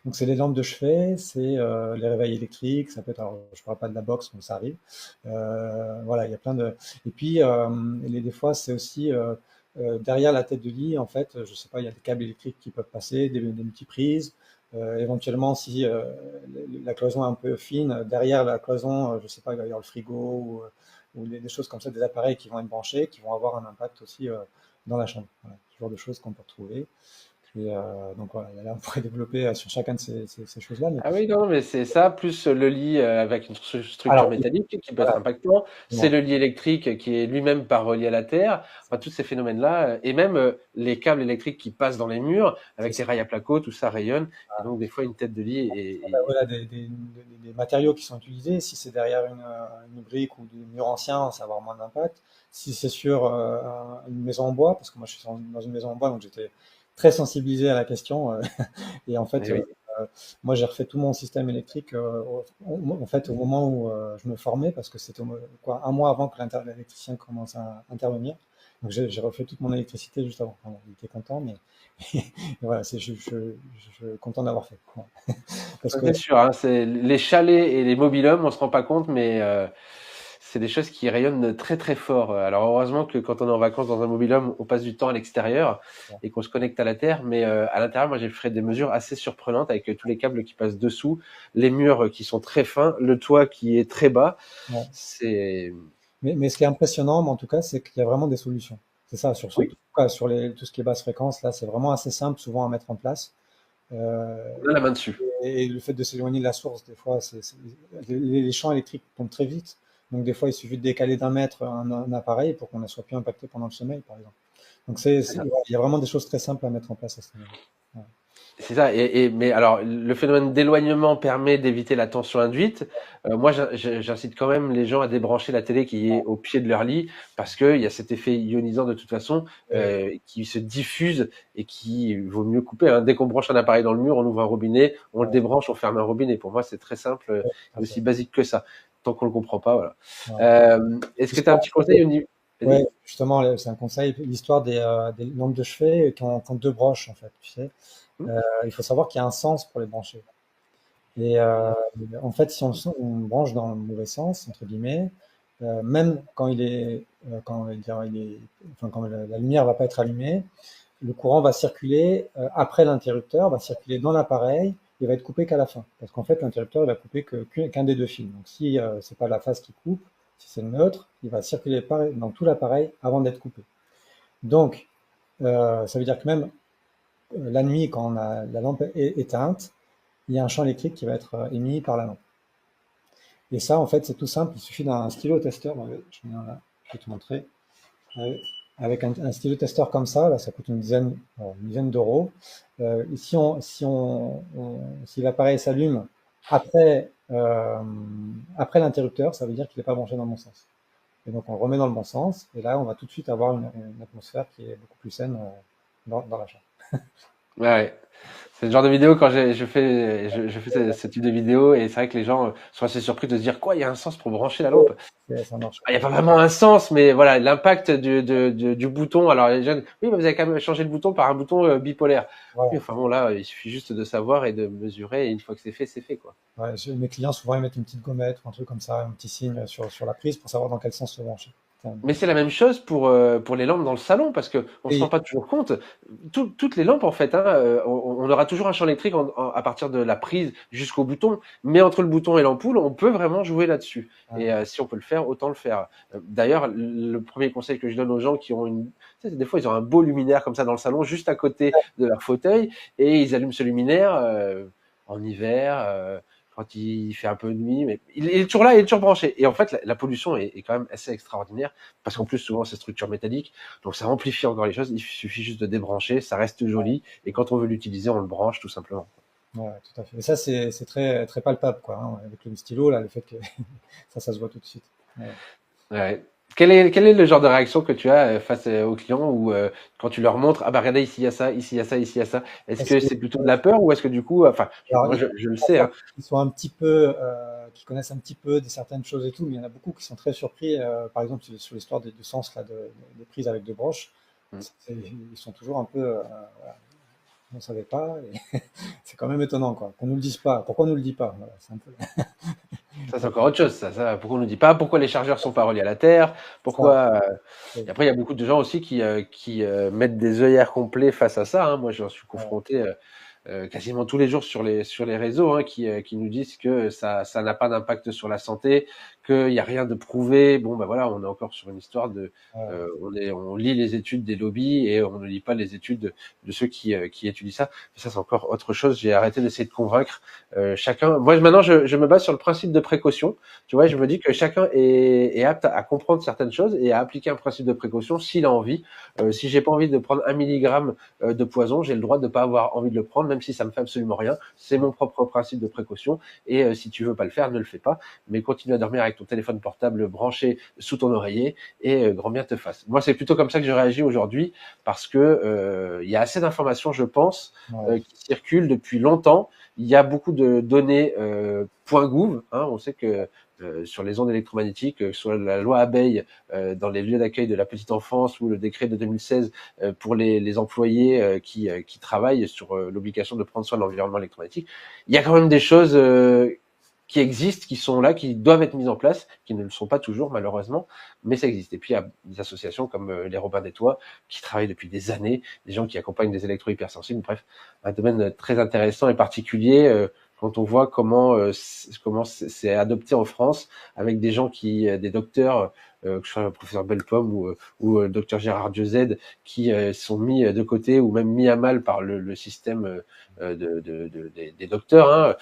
Donc c'est les lampes de chevet, c'est les réveils électriques, ça peut être, alors je parle pas de la box, mais ça arrive. Voilà, il y a plein de. Et puis des fois, c'est aussi derrière la tête de lit, en fait, je sais pas, il y a des câbles électriques qui peuvent passer, des multiprises. Éventuellement, si la cloison est un peu fine, derrière la cloison, je sais pas, il va y avoir le frigo ou des choses comme ça, des appareils qui vont être branchés, qui vont avoir un impact aussi dans la chambre. Voilà, ce genre de choses qu'on peut retrouver. Et donc voilà, là, on pourrait développer sur chacun de ces choses-là. Mais Ah oui, non, mais c'est ça, plus le lit avec une structure alors, métallique qui peut être voilà, impactant. C'est bon, le lit électrique qui est lui-même pas relié à la terre. Enfin, tous ces phénomènes-là, et même les câbles électriques qui passent dans les murs c'est avec les ça. rails à placo, tout ça rayonne. Et donc, des fois, une tête de lit Voilà, des matériaux qui sont utilisés. Si c'est derrière une brique ou des murs anciens, ça va avoir moins d'impact. Si c'est sur une maison en bois, parce que moi je suis dans une maison en bois, donc j'étais très sensibilisé à la question. Et en fait, oui, moi j'ai refait tout mon système électrique en fait au moment où je me formais, parce que c'était quoi, un mois avant que l'électricien commence à intervenir. Donc j'ai refait toute mon électricité juste avant. Bon, il était content, mais et voilà, je suis content d'avoir fait. Parce ça, que c'est sûr. Hein, c'est les chalets et les mobil-hommes, on se rend pas compte, mais c'est des choses qui rayonnent très très fort. Alors heureusement que quand on est en vacances dans un mobil-home, on passe du temps à l'extérieur et qu'on se connecte à la terre. Mais à l'intérieur, moi j'ai fait des mesures assez surprenantes avec tous les câbles qui passent dessous, les murs qui sont très fins, le toit qui est très bas. Ouais. C'est Mais ce qui est impressionnant, en tout cas, c'est qu'il y a vraiment des solutions. C'est ça, oui, sur tout ce qui est basse fréquence, là, c'est vraiment assez simple souvent à mettre en place. Euh, on a la main dessus. et le fait de s'éloigner de la source, des fois, les champs électriques tombent très vite. Donc, des fois, il suffit de décaler d'un mètre un appareil pour qu'on ne soit plus impacté pendant le sommeil, par exemple. Donc, ouais, il y a vraiment des choses très simples à mettre en place à ce niveau. Ouais. C'est ça. Mais alors, le phénomène d'éloignement permet d'éviter la tension induite. Moi, j'incite quand même les gens à débrancher la télé qui est au pied de leur lit parce qu'il y a cet effet ionisant de toute façon qui se diffuse et qui vaut mieux couper. Hein. Dès qu'on branche un appareil dans le mur, on ouvre un robinet, on le débranche, on ferme un robinet. Pour moi, c'est très simple et aussi basique que ça. Tant qu'on le comprend pas, voilà. Ouais. Est-ce que tu as un petit conseil au niveau? Ouais, justement, c'est un conseil, l'histoire des lampes de chevet qui ont deux broches, en fait, tu sais. Il faut savoir qu'il y a un sens pour les brancher. Et en fait, si on branche dans le mauvais sens, entre guillemets, même quand quand, enfin, quand la lumière va pas être allumée, le courant va circuler après l'interrupteur, va circuler dans l'appareil et va être coupé qu'à la fin. Parce qu'en fait, l'interrupteur il va couper qu'un des deux fils. Donc, si c'est pas la phase qui coupe, si c'est le neutre, il va circuler dans tout l'appareil avant d'être coupé. Donc, ça veut dire que même la nuit, quand on a la lampe éteinte, il y a un champ électrique qui va être émis par la lampe. Et ça, en fait, c'est tout simple. Il suffit d'un stylo testeur. Je vais te montrer. Avec un stylo testeur comme ça, là, ça coûte une dizaine d'euros. Si l'appareil s'allume après, après l'interrupteur, ça veut dire qu'il n'est pas branché dans le bon sens. Et donc, on le remet dans le bon sens. Et là, on va tout de suite avoir une atmosphère qui est beaucoup plus saine dans la chambre. Ouais. C'est le genre de vidéo quand je fais ce type de vidéo et c'est vrai que les gens sont assez surpris de se dire quoi, il y a un sens pour brancher la lampe. Ça marche. Il n'y a pas vraiment un sens, mais voilà, l'impact du bouton. Alors les jeunes, oui, mais vous avez quand même changé le bouton par un bouton bipolaire. Voilà. Oui, enfin bon, là, il suffit juste de savoir et de mesurer et une fois que c'est fait, quoi. Ouais, mes clients, souvent, ils mettent une petite gommette ou un truc comme ça, un petit signe sur la prise pour savoir dans quel sens se brancher. Mais c'est la même chose pour les lampes dans le salon, parce que on se Et rend pas toujours compte. Toutes les lampes, en fait, hein, on aura toujours un champ électrique à partir de la prise jusqu'au bouton. Mais entre le bouton et l'ampoule, on peut vraiment jouer là-dessus. Et si on peut le faire, autant le faire. D'ailleurs, le premier conseil que je donne aux gens qui ont des fois, ils ont un beau luminaire comme ça dans le salon, juste à côté de leur fauteuil, et ils allument ce luminaire en hiver. Quand il fait un peu de nuit, mais il est toujours là, il est toujours branché. Et en fait, la pollution est quand même assez extraordinaire, parce qu'en plus, souvent, c'est structure métallique, donc ça amplifie encore les choses. Il suffit juste de débrancher, ça reste joli, et quand on veut l'utiliser, on le branche tout simplement. ouais, tout à fait. Et ça, c'est très, très palpable, quoi, hein, avec le stylo, là, le fait que ça se voit tout de suite. Ouais. Ouais. Quel est le genre de réaction que tu as face aux clients ou quand tu leur montres, ah bah regardez, ici il y a ça, ici il y a ça, ici il y a ça. Est-ce que c'est plutôt de la peur ou est-ce que du coup, enfin, Alors, moi je le sais, hein. ils sont un petit peu, qui connaissent un petit peu de certaines choses et tout, mais il y en a beaucoup qui sont très surpris, par exemple, sur l'histoire du sens, là, de prise avec deux broches. Mm. Ils sont toujours un peu, voilà, on ne savait pas, et c'est quand même étonnant, quoi, qu'on nous le dise pas. Pourquoi on nous le dit pas? Voilà, c'est un peu Ça, c'est encore autre chose, ça. Pourquoi on nous dit pas pourquoi les chargeurs sont pas reliés à la terre? ça. Pourquoi Et après, il y a beaucoup de gens aussi qui mettent des œillères complets face à ça, hein. Moi, j'en suis Ouais, confronté quasiment tous les jours sur les réseaux, hein, qui nous disent que ça n'a pas d'impact sur la santé, qu'il n'y a rien de prouvé. Bon, ben voilà, on est encore sur une histoire de ouais, on lit les études des lobbies et on ne lit pas les études de ceux qui étudient ça. Mais ça, c'est encore autre chose. J'ai arrêté d'essayer de convaincre chacun. Moi, maintenant, je me base sur le principe de précaution. Tu vois, je me dis que chacun est apte à comprendre certaines choses et à appliquer un principe de précaution s'il a envie. Si j'ai pas envie de prendre 1 milligramme de poison, j'ai le droit de pas avoir envie de le prendre, même si ça me fait absolument rien. C'est mon propre principe de précaution. Et si tu veux pas le faire, ne le fais pas. Mais continue à dormir avec ton téléphone portable branché sous ton oreiller et grand bien te fasse. Moi, c'est plutôt comme ça que je réagis aujourd'hui parce que il y a assez d'informations, je pense, ouais, qui circulent depuis longtemps. Il y a beaucoup de données .gouv. Hein, on sait que sur les ondes électromagnétiques, sur la loi abeille dans les lieux d'accueil de la petite enfance ou le décret de 2016 pour les employés qui travaillent sur l'obligation de prendre soin de l'environnement électromagnétique, il y a quand même des choses qui existent, qui sont là, qui doivent être mises en place, qui ne le sont pas toujours malheureusement, mais ça existe. Et puis il y a des associations comme les Robins des Toits qui travaillent depuis des années, des gens qui accompagnent des électro-hypersensibles. Bref, un domaine très intéressant et particulier quand on voit comment c'est adopté en France avec des gens des docteurs, que ce soit le professeur Bellepomme ou le docteur Gérard Dieuze, qui sont mis de côté ou même mis à mal par le système des docteurs. Hein.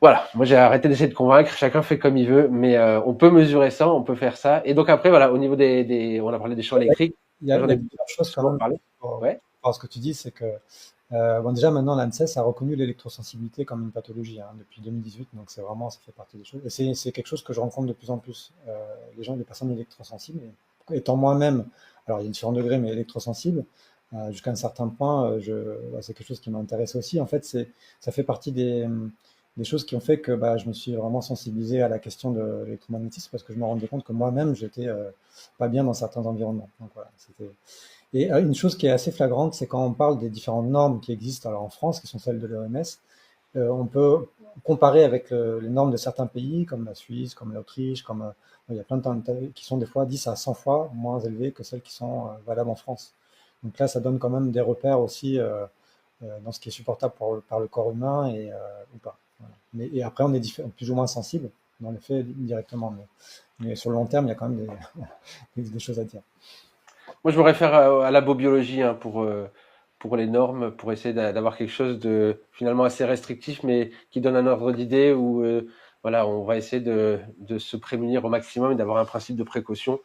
Voilà, moi j'ai arrêté d'essayer de convaincre, chacun fait comme il veut, mais on peut mesurer ça, on peut faire ça. Et donc après, voilà, au niveau on a parlé des champs électriques, Il j'en y a ai plusieurs choses quand souvent même parlé. Ouais, par ce que tu dis, c'est que bon, déjà maintenant l'ANSES a reconnu l'électrosensibilité comme une pathologie hein, depuis 2018, donc c'est vraiment ça fait partie des choses. Et c'est quelque chose que je rencontre de plus en plus. Les personnes électrosensibles, et étant moi-même, alors il y a différents degrés, mais électrosensible, jusqu'à un certain point, c'est quelque chose qui m'intéresse aussi. En fait, ça fait partie des choses qui ont fait que je me suis vraiment sensibilisé à la question de l'électromagnétisme parce que je me rendais compte que moi-même j'étais pas bien dans certains environnements. Donc voilà, c'était et une chose qui est assez flagrante, c'est quand on parle des différentes normes qui existent alors en France, qui sont celles de l'OMS, on peut comparer avec les normes de certains pays, comme la Suisse, comme l'Autriche, il y a plein de temps qui sont des fois 10 à 100 fois moins élevées que celles qui sont valables en France. Donc là, ça donne quand même des repères aussi dans ce qui est supportable par le corps humain ou pas. Voilà. Et après, on est plus ou moins sensible dans les faits directement, mais sur le long terme, il y a quand même des choses à dire. moi je me réfère à la biologie hein, pour les normes, pour essayer d'avoir quelque chose de finalement assez restrictif, mais qui donne un ordre d'idée où voilà, on va essayer de se prémunir au maximum et d'avoir un principe de précaution.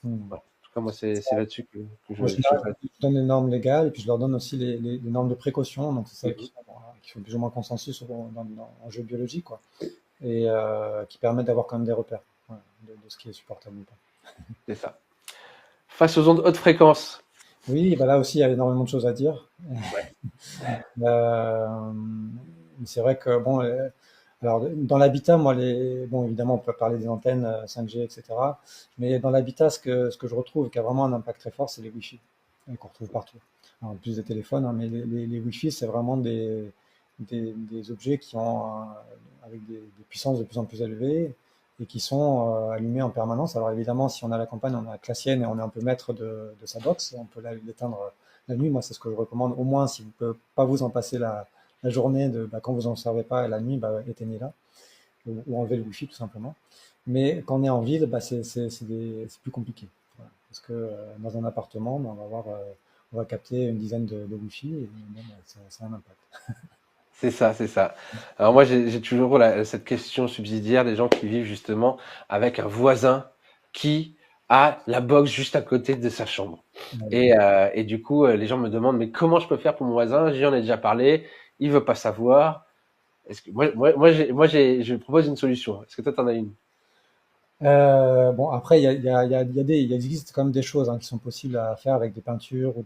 Hmm. Voilà. En tout cas, moi c'est là-dessus que En je général, je donne les normes légales et puis je leur donne aussi les normes de précaution, donc c'est celles Mhm. qui font plus ou moins consensus en jeu biologique, quoi, et qui permettent d'avoir quand même des repères voilà, de ce qui est supportable ou pas. C'est ça. Face aux ondes haute fréquence. Oui, là aussi, il y a énormément de choses à dire. Ouais. Euh, c'est vrai que, bon, alors dans l'habitat, moi, bon, évidemment, on peut parler des antennes 5G, etc. Mais dans l'habitat, ce que je retrouve qui a vraiment un impact très fort, c'est les Wi-Fi qu'on retrouve partout. Alors, en plus des téléphones, hein, mais les Wi-Fi, c'est vraiment des objets qui ont avec des puissances de plus en plus élevées et qui sont allumés en permanence. Alors évidemment, si on a la campagne, on a la sienne et on est un peu maître de sa box, on peut l'éteindre la nuit. Moi, c'est ce que je recommande. Au moins, si vous ne pouvez pas vous en passer la journée, quand vous n'en servez pas, et la nuit, éteignez-la ou enlever le Wi-Fi tout simplement. Mais quand on est en ville, c'est plus compliqué. Voilà. Parce que dans un appartement, on va capter une dizaine de Wi-Fi et bon, ça a un impact. C'est ça, c'est ça. Alors moi, j'ai toujours cette question subsidiaire des gens qui vivent justement avec un voisin qui a la box juste à côté de sa chambre. Et du coup, les gens me demandent, mais comment je peux faire pour mon voisin? J'en ai déjà parlé, il veut pas savoir. Est-ce que je propose une solution. Est-ce que toi, t'en as une? Bon, après, il existe quand même des choses hein, qui sont possibles à faire avec des peintures ou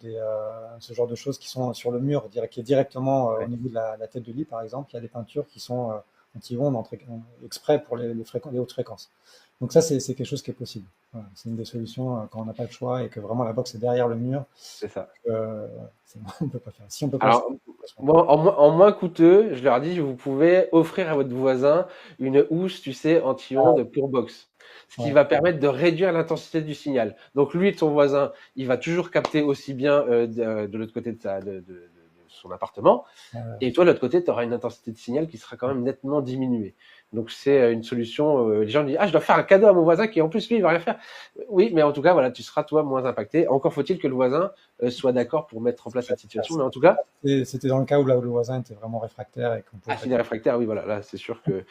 ce genre de choses qui sont sur le mur, qui est directement au Ouais, niveau de la tête de lit, par exemple. Il y a des peintures qui sont anti-ondes exprès pour les hautes fréquences. Donc ça, c'est quelque chose qui est possible. Voilà, c'est une des solutions quand on n'a pas le choix et que vraiment la box est derrière le mur. c'est ça. euh, on peut pas faire. Si on peut pas le Alors, faire, moi, en moins coûteux, je leur dis, vous pouvez offrir à votre voisin une housse, tu sais, anti-ondes pour box. Ce qui ouais. va permettre de réduire l'intensité du signal. Donc, lui, ton voisin, il va toujours capter aussi bien de l'autre côté de son appartement. Ouais. Et toi, de l'autre côté, tu auras une intensité de signal qui sera quand même nettement diminuée. Donc, c'est une solution. Les gens disent, ah, je dois faire un cadeau à mon voisin qui, en plus, lui, il va rien faire. Oui, mais en tout cas, voilà, tu seras, toi, moins impacté. Encore faut-il que le voisin soit d'accord pour mettre en place cette situation. Mais en tout cas, C'était dans le cas où là où le voisin était vraiment réfractaire et qu'on pouvait ah, pas. s'il est réfractaire, oui, voilà, là, c'est sûr que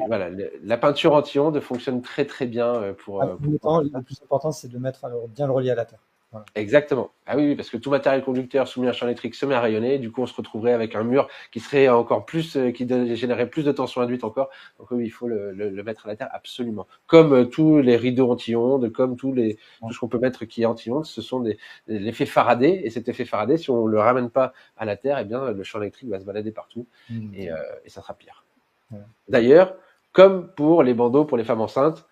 voilà, la peinture anti-ondes fonctionne très, très bien En pour même pouvoir temps, faire ça. le plus important, c'est de bien le relier à la terre. Voilà. Exactement. Ah oui, oui, parce que tout matériel conducteur soumis à un champ électrique se met à rayonner. Du coup, on se retrouverait avec un mur qui serait encore plus, générerait plus de tension induite encore. Donc oui, il faut le mettre à la terre absolument. Comme tous les rideaux anti-ondes, comme tout ce qu'on peut mettre qui est anti-ondes, ce sont l'effet Faraday. Et cet effet Faraday, si on le ramène pas à la terre, eh bien, le champ électrique va se balader partout Mmh. et ça sera pire. Ouais. D'ailleurs, comme pour les bandeaux pour les femmes enceintes,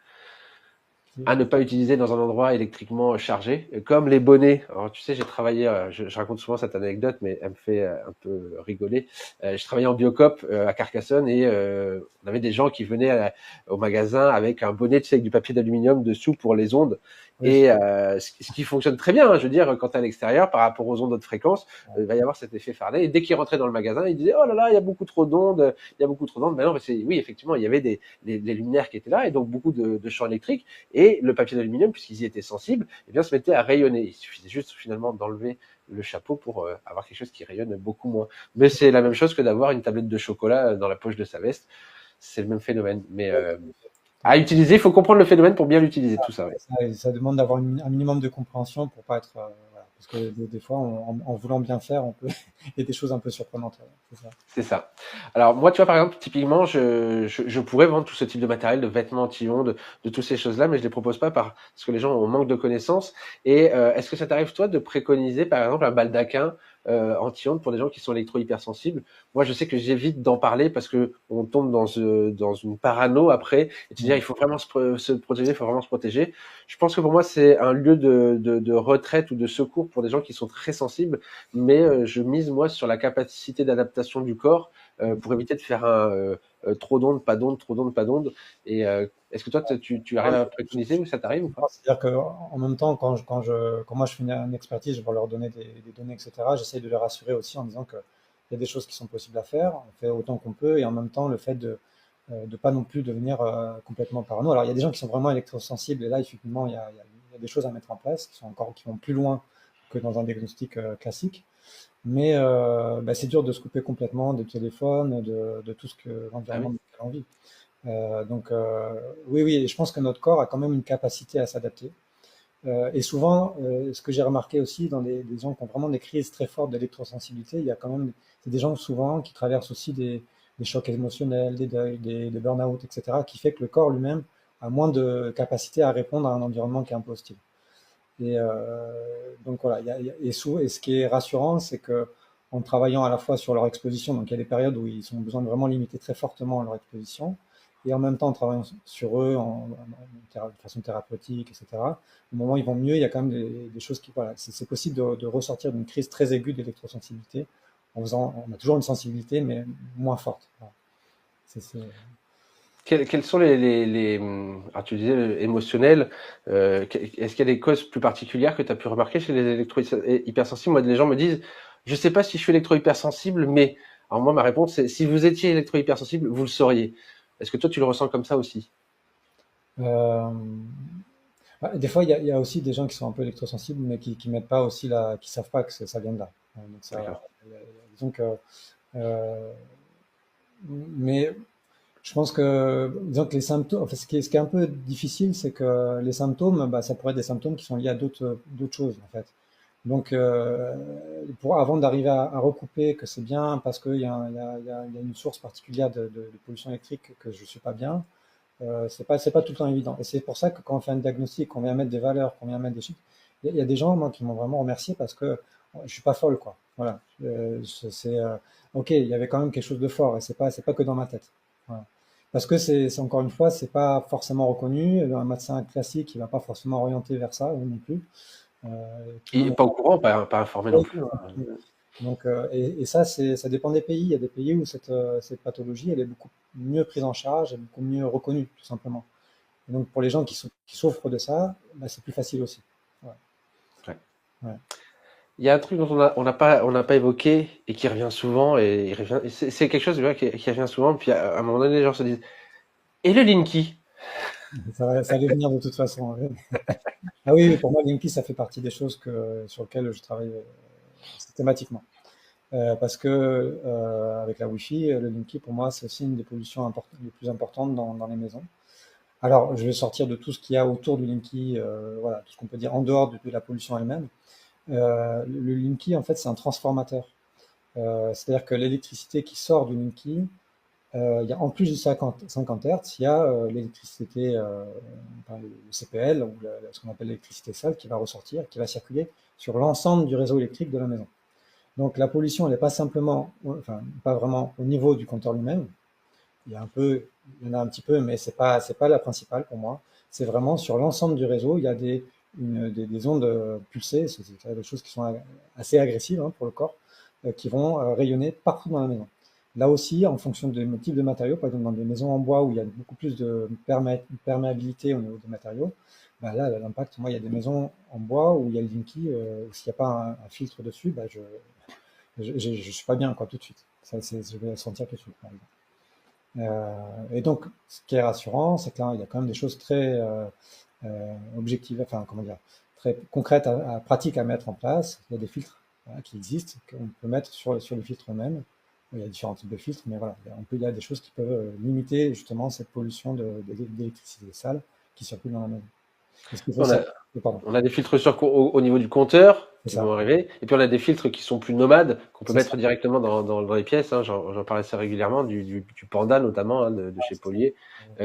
à ne pas utiliser dans un endroit électriquement chargé, comme les bonnets. Alors, tu sais, j'ai travaillé, je raconte souvent cette anecdote, mais elle me fait un peu rigoler. Je travaillais en Biocoop à Carcassonne et on avait des gens qui venaient au magasin avec un bonnet, tu sais, avec du papier d'aluminium dessous pour les ondes. Oui. Et ce qui fonctionne très bien, hein, je veux dire, quand tu es à l'extérieur, par rapport aux ondes de fréquence, il va y avoir cet effet Faraday. Et dès qu'ils rentraient dans le magasin, ils disaient, oh là là, il y a beaucoup trop d'ondes, il y a beaucoup trop d'ondes. Ben non, oui, effectivement, il y avait des luminaires qui étaient là et donc beaucoup de champs électriques. Et le papier d'aluminium, puisqu'ils y étaient sensibles, eh bien, se mettait à rayonner. Il suffisait juste finalement d'enlever le chapeau pour avoir quelque chose qui rayonne beaucoup moins. Mais c'est la même chose que d'avoir une tablette de chocolat dans la poche de sa veste. C'est le même phénomène. Mais à utiliser, il faut comprendre le phénomène pour bien l'utiliser, tout ça. Ouais. Ça demande d'avoir un minimum de compréhension pour pas être, voilà, parce que des fois, en voulant bien faire, on peut, il y a des choses un peu surprenantes. C'est ça. C'est ça. Alors moi, tu vois, par exemple, typiquement, je pourrais vendre tout ce type de matériel, de vêtements anti-ondes, de toutes ces choses-là, mais je les propose pas parce que les gens ont manque de connaissances. Et est-ce que ça t'arrive, toi, de préconiser, par exemple, un baldaquin anti-ondes pour des gens qui sont électro-hypersensibles? Moi, je sais que j'évite d'en parler parce que on tombe dans une parano après, et tu dis, ah, il faut vraiment se protéger, il faut vraiment se protéger. Je pense que pour moi, c'est un lieu de retraite ou de secours pour des gens qui sont très sensibles, mais je mise moi sur la capacité d'adaptation du corps pour éviter de faire un trop d'ondes, pas d'ondes, trop d'ondes, pas d'ondes. Et est-ce que toi, tu arrives à préconiser ou ça t'arrive ou pas? C'est-à-dire qu'en même temps, quand moi je fais une expertise, je vais leur donner des données, etc., j'essaie de les rassurer aussi en disant qu'il y a des choses qui sont possibles à faire, on fait autant qu'on peut, et en même temps, le fait de pas non plus devenir complètement parano. Alors, il y a des gens qui sont vraiment électrosensibles, et là, effectivement, il y a des choses à mettre en place qui vont plus loin que dans un diagnostic classique. Mais bah, c'est dur de se couper complètement des téléphones, de tout ce que Ah l'environnement oui. dans lequel on vit. Donc oui, oui, et je pense que notre corps a quand même une capacité à s'adapter. Et souvent, ce que j'ai remarqué aussi dans des gens qui ont vraiment des crises très fortes d'électrosensibilité, il y a quand même c'est des gens souvent qui traversent aussi des chocs émotionnels, des deuils, des burn-out, etc., qui fait que le corps lui-même a moins de capacité à répondre à un environnement qui est un peu hostile. Et donc voilà, et ce qui est rassurant, c'est que en travaillant à la fois sur leur exposition, donc il y a des périodes où ils ont besoin de vraiment limiter très fortement leur exposition, et en même temps en travaillant sur eux de façon thérapeutique, etc. Au moment où ils vont mieux, il y a quand même des choses qui, voilà, c'est possible de ressortir d'une crise très aiguë d'électrosensibilité on a toujours une sensibilité, mais moins forte. Voilà. C'est- Quels sont alors tu disais émotionnels, est-ce qu'il y a des causes plus particulières que tu as pu remarquer chez les électro-hypersensibles? Moi, les gens me disent, je sais pas si je suis électro-hypersensible, mais, alors moi, ma réponse, c'est, si vous étiez électro-hypersensible, vous le sauriez. Est-ce que toi, tu le ressens comme ça aussi? euh, des fois, il y a aussi des gens qui sont un peu électrosensibles, mais qui mettent pas aussi qui savent pas que ça vient de là. Donc D'accord. disons que, euh, mais je pense que, disons que les symptômes, enfin, ce qui est un peu difficile, c'est que les symptômes, bah, ça pourrait être des symptômes qui sont liés à d'autres choses, en fait. Donc, avant d'arriver à recouper que c'est bien parce qu'il y a, il y a une source particulière de pollution électrique que je suis pas bien, c'est pas tout le temps évident. Et c'est pour ça que quand on fait un diagnostic, qu'on vient mettre des valeurs, qu'on vient mettre des chiffres, il y a des gens, moi, qui m'ont vraiment remercié parce que je suis pas folle, quoi. Voilà. Ok, il y avait quand même quelque chose de fort et c'est pas que dans ma tête. Voilà. Parce que encore une fois, c'est pas forcément reconnu. Un médecin classique, il va pas forcément orienter vers ça, non plus. Tout le Et monde pas au courant, pas informé non plus, hein. est donc, et ça, ça dépend des pays. Il y a des pays où cette pathologie, elle est beaucoup mieux prise en charge et beaucoup mieux reconnue, tout simplement. Et donc, pour les gens qui souffrent de ça, bah, c'est plus facile aussi. Ouais, Ouais. ouais. Il y a un truc dont on n'a pas évoqué et qui revient souvent et c'est quelque chose tu vois, qui revient souvent. Puis à un moment donné, les gens se disent, et le Linky? Ça allait venir de toute façon. Ouais. Ah oui, oui, pour moi, Linky, ça fait partie des choses sur lesquelles je travaille systématiquement. Parce que avec la Wi-Fi, le Linky, pour moi, c'est aussi une des pollutions les plus importantes dans les maisons. Alors, je vais sortir de tout ce qu'il y a autour du Linky, voilà, tout ce qu'on peut dire en dehors de la pollution elle-même. Le Linky, en fait, c'est un transformateur. C'est-à-dire que l'électricité qui sort du Linky, il y a en plus de 50 Hz, il y a l'électricité, enfin, le CPL, ou ce qu'on appelle l'électricité sale, qui va ressortir, qui va circuler sur l'ensemble du réseau électrique de la maison. Donc la pollution, elle n'est pas simplement, enfin, pas vraiment au niveau du compteur lui-même, il y en a un petit peu, mais c'est pas la principale pour moi. C'est vraiment sur l'ensemble du réseau, il y a des ondes pulsées, c'est des choses qui sont assez agressives hein, pour le corps, qui vont rayonner partout dans la maison. Là aussi, en fonction des types de matériaux, par exemple dans des maisons en bois où il y a beaucoup plus de perméabilité au niveau des matériaux, bah là, l'impact, moi, il y a des maisons en bois où il y a le Linky, où s'il n'y a pas un filtre dessus, bah, je suis pas bien, quoi, tout de suite. Je vais le sentir tout de suite, par exemple. Et donc, ce qui est rassurant, c'est que là, il y a quand même des choses très objectives, enfin, comment dire, très concrètes, pratiques à mettre en place. Il y a des filtres voilà, qui existent, qu'on peut mettre sur les filtres eux-mêmes. Il y a différents types de filtres, mais voilà, il y a des choses qui peuvent limiter justement cette pollution d'électricité sale qui circule dans la maison. Est-ce qu'il faut On ça? a, Pardon, on a des filtres au niveau du compteur c'est qui ça. vont arriver, et puis on a des filtres qui sont plus nomades, qu'on peut C'est ça. mettre directement dans les pièces. Hein. J'en parle assez régulièrement, du Panda notamment, hein, de chez Polier,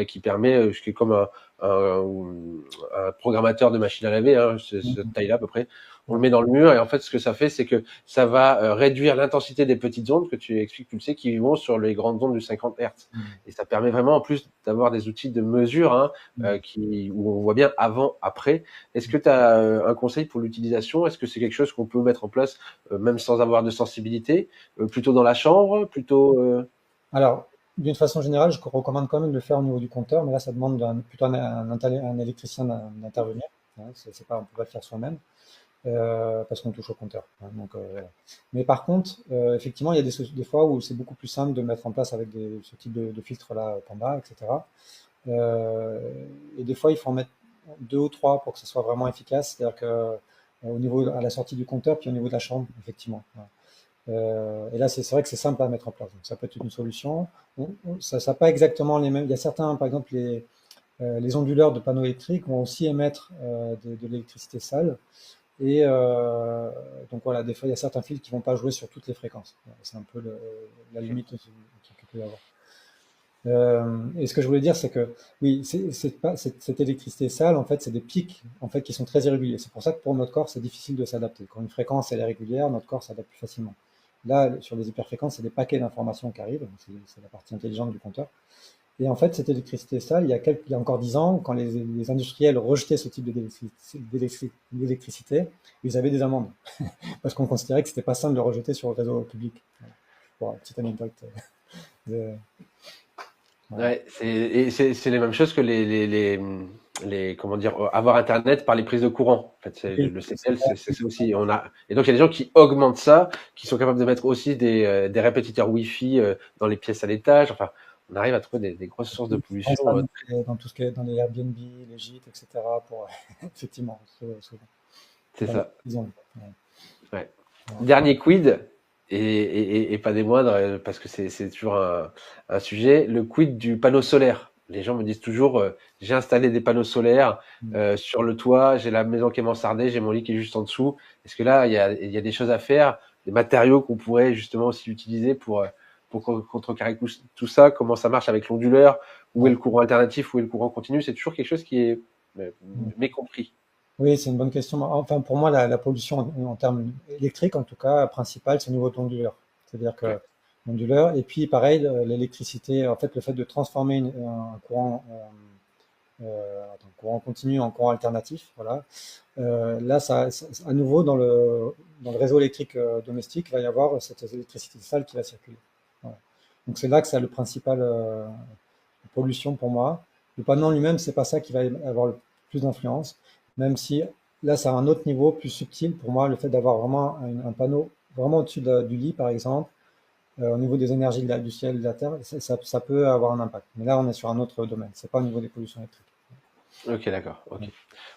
qui permet, ce qui est comme un, un programmateur de machine à laver, hein, cette Mhm. taille-là à peu près. On le Ouais. met dans le mur, et en fait, ce que ça fait, c'est que ça va réduire l'intensité des petites ondes que tu expliques, tu le sais, qui vont sur les grandes ondes du 50 Hz. Mhm. Et ça permet vraiment, en plus, d'avoir des outils de mesure hein, Mhm. où on voit bien avant, après. Est-ce que tu as un conseil pour l'utilisation? Est-ce que c'est quelque chose qu'on peut mettre en place même sans avoir de sensibilité? Plutôt dans la chambre? Plutôt Alors, d'une façon générale, je recommande quand même de le faire au niveau du compteur, mais là, ça demande plutôt un électricien d'intervenir. Hein, c'est pas, on peut pas le faire soi-même parce qu'on touche au compteur. Hein, donc, voilà. Mais par contre, effectivement, il y a des fois où c'est beaucoup plus simple de mettre en place avec ce type de filtre-là, Panda, etc. Euh, et des fois, il faut en mettre deux ou trois pour que ce soit vraiment efficace, c'est-à-dire que au niveau à la sortie du compteur, puis au niveau de la chambre, effectivement. Voilà. Et là, c'est vrai que c'est simple à mettre en place. Donc, ça peut être une solution. Ça n'a pas exactement les mêmes. Il y a certains, par exemple, les onduleurs de panneaux électriques vont aussi émettre de l'électricité sale. Et donc voilà, des fois, il y a certains fils qui vont pas jouer sur toutes les fréquences. Voilà, c'est un peu la limite qu'il peut y avoir. Et ce que je voulais dire, c'est que oui, c'est pas cette électricité sale, en fait, c'est des pics en fait qui sont très irréguliers. C'est pour ça que pour notre corps, c'est difficile de s'adapter. Quand une fréquence elle est régulière, notre corps s'adapte plus facilement. Là, sur les hyperfréquences, c'est des paquets d'informations qui arrivent. C'est la partie intelligente du compteur. Et en fait, cette électricité sale, il y a encore 10 ans, quand les industriels rejetaient ce type d'électricité, ils avaient des amendes parce qu'on considérait que c'était pas simple de le rejeter sur le réseau public. Voilà. Pour une petite anecdote. De- voilà. ouais, c'est les mêmes choses que comment dire avoir internet par les prises de courant. En fait, c'est Oui, le CPL, c'est ça aussi. On a et donc il y a des gens qui augmentent ça, qui sont capables de mettre aussi des répétiteurs Wi-Fi dans les pièces à l'étage. Enfin, on arrive à trouver des grosses sources de pollution. Dans tout ce qui est dans les Airbnb, les gîtes, etc. Pour effectivement, souvent. C'est Dans les ça. prisons. Ouais. Ouais. Voilà. Dernier quid, et pas des moindres, parce que c'est toujours un sujet, le quid du panneau solaire. Les gens me disent toujours, j'ai installé des panneaux solaires Mm. sur le toit, j'ai la maison qui est mansardée, j'ai mon lit qui est juste en dessous. Est-ce que là, il y a des choses à faire, des matériaux qu'on pourrait justement aussi utiliser pour contrecarrer tout ça? Comment ça marche avec l'onduleur? Où est Ouais. le courant alternatif? Où est le courant continu? C'est toujours quelque chose qui est Mm. mécompris. Oui, c'est une bonne question. Enfin, pour moi, la pollution en termes électriques, en tout cas, principale, c'est au niveau de l'onduleur. C'est-à-dire que Ouais. l'onduleur, et puis pareil, l'électricité, en fait, le fait de transformer un courant, attends, courant continu en courant alternatif, voilà. Là, à nouveau, dans le réseau électrique domestique, il va y avoir cette électricité sale qui va circuler. Voilà. Donc c'est là que ça a le principal pollution pour moi. Le panneau en lui-même, c'est pas ça qui va avoir le plus d'influence, même si là, ça a un autre niveau plus subtil. Pour moi, le fait d'avoir vraiment un panneau vraiment au-dessus du lit, par exemple, au niveau des énergies du ciel et de la terre, ça peut avoir un impact. Mais là, on est sur un autre domaine. C'est pas au niveau des pollutions électriques. Ok, d'accord. Ok. Ouais.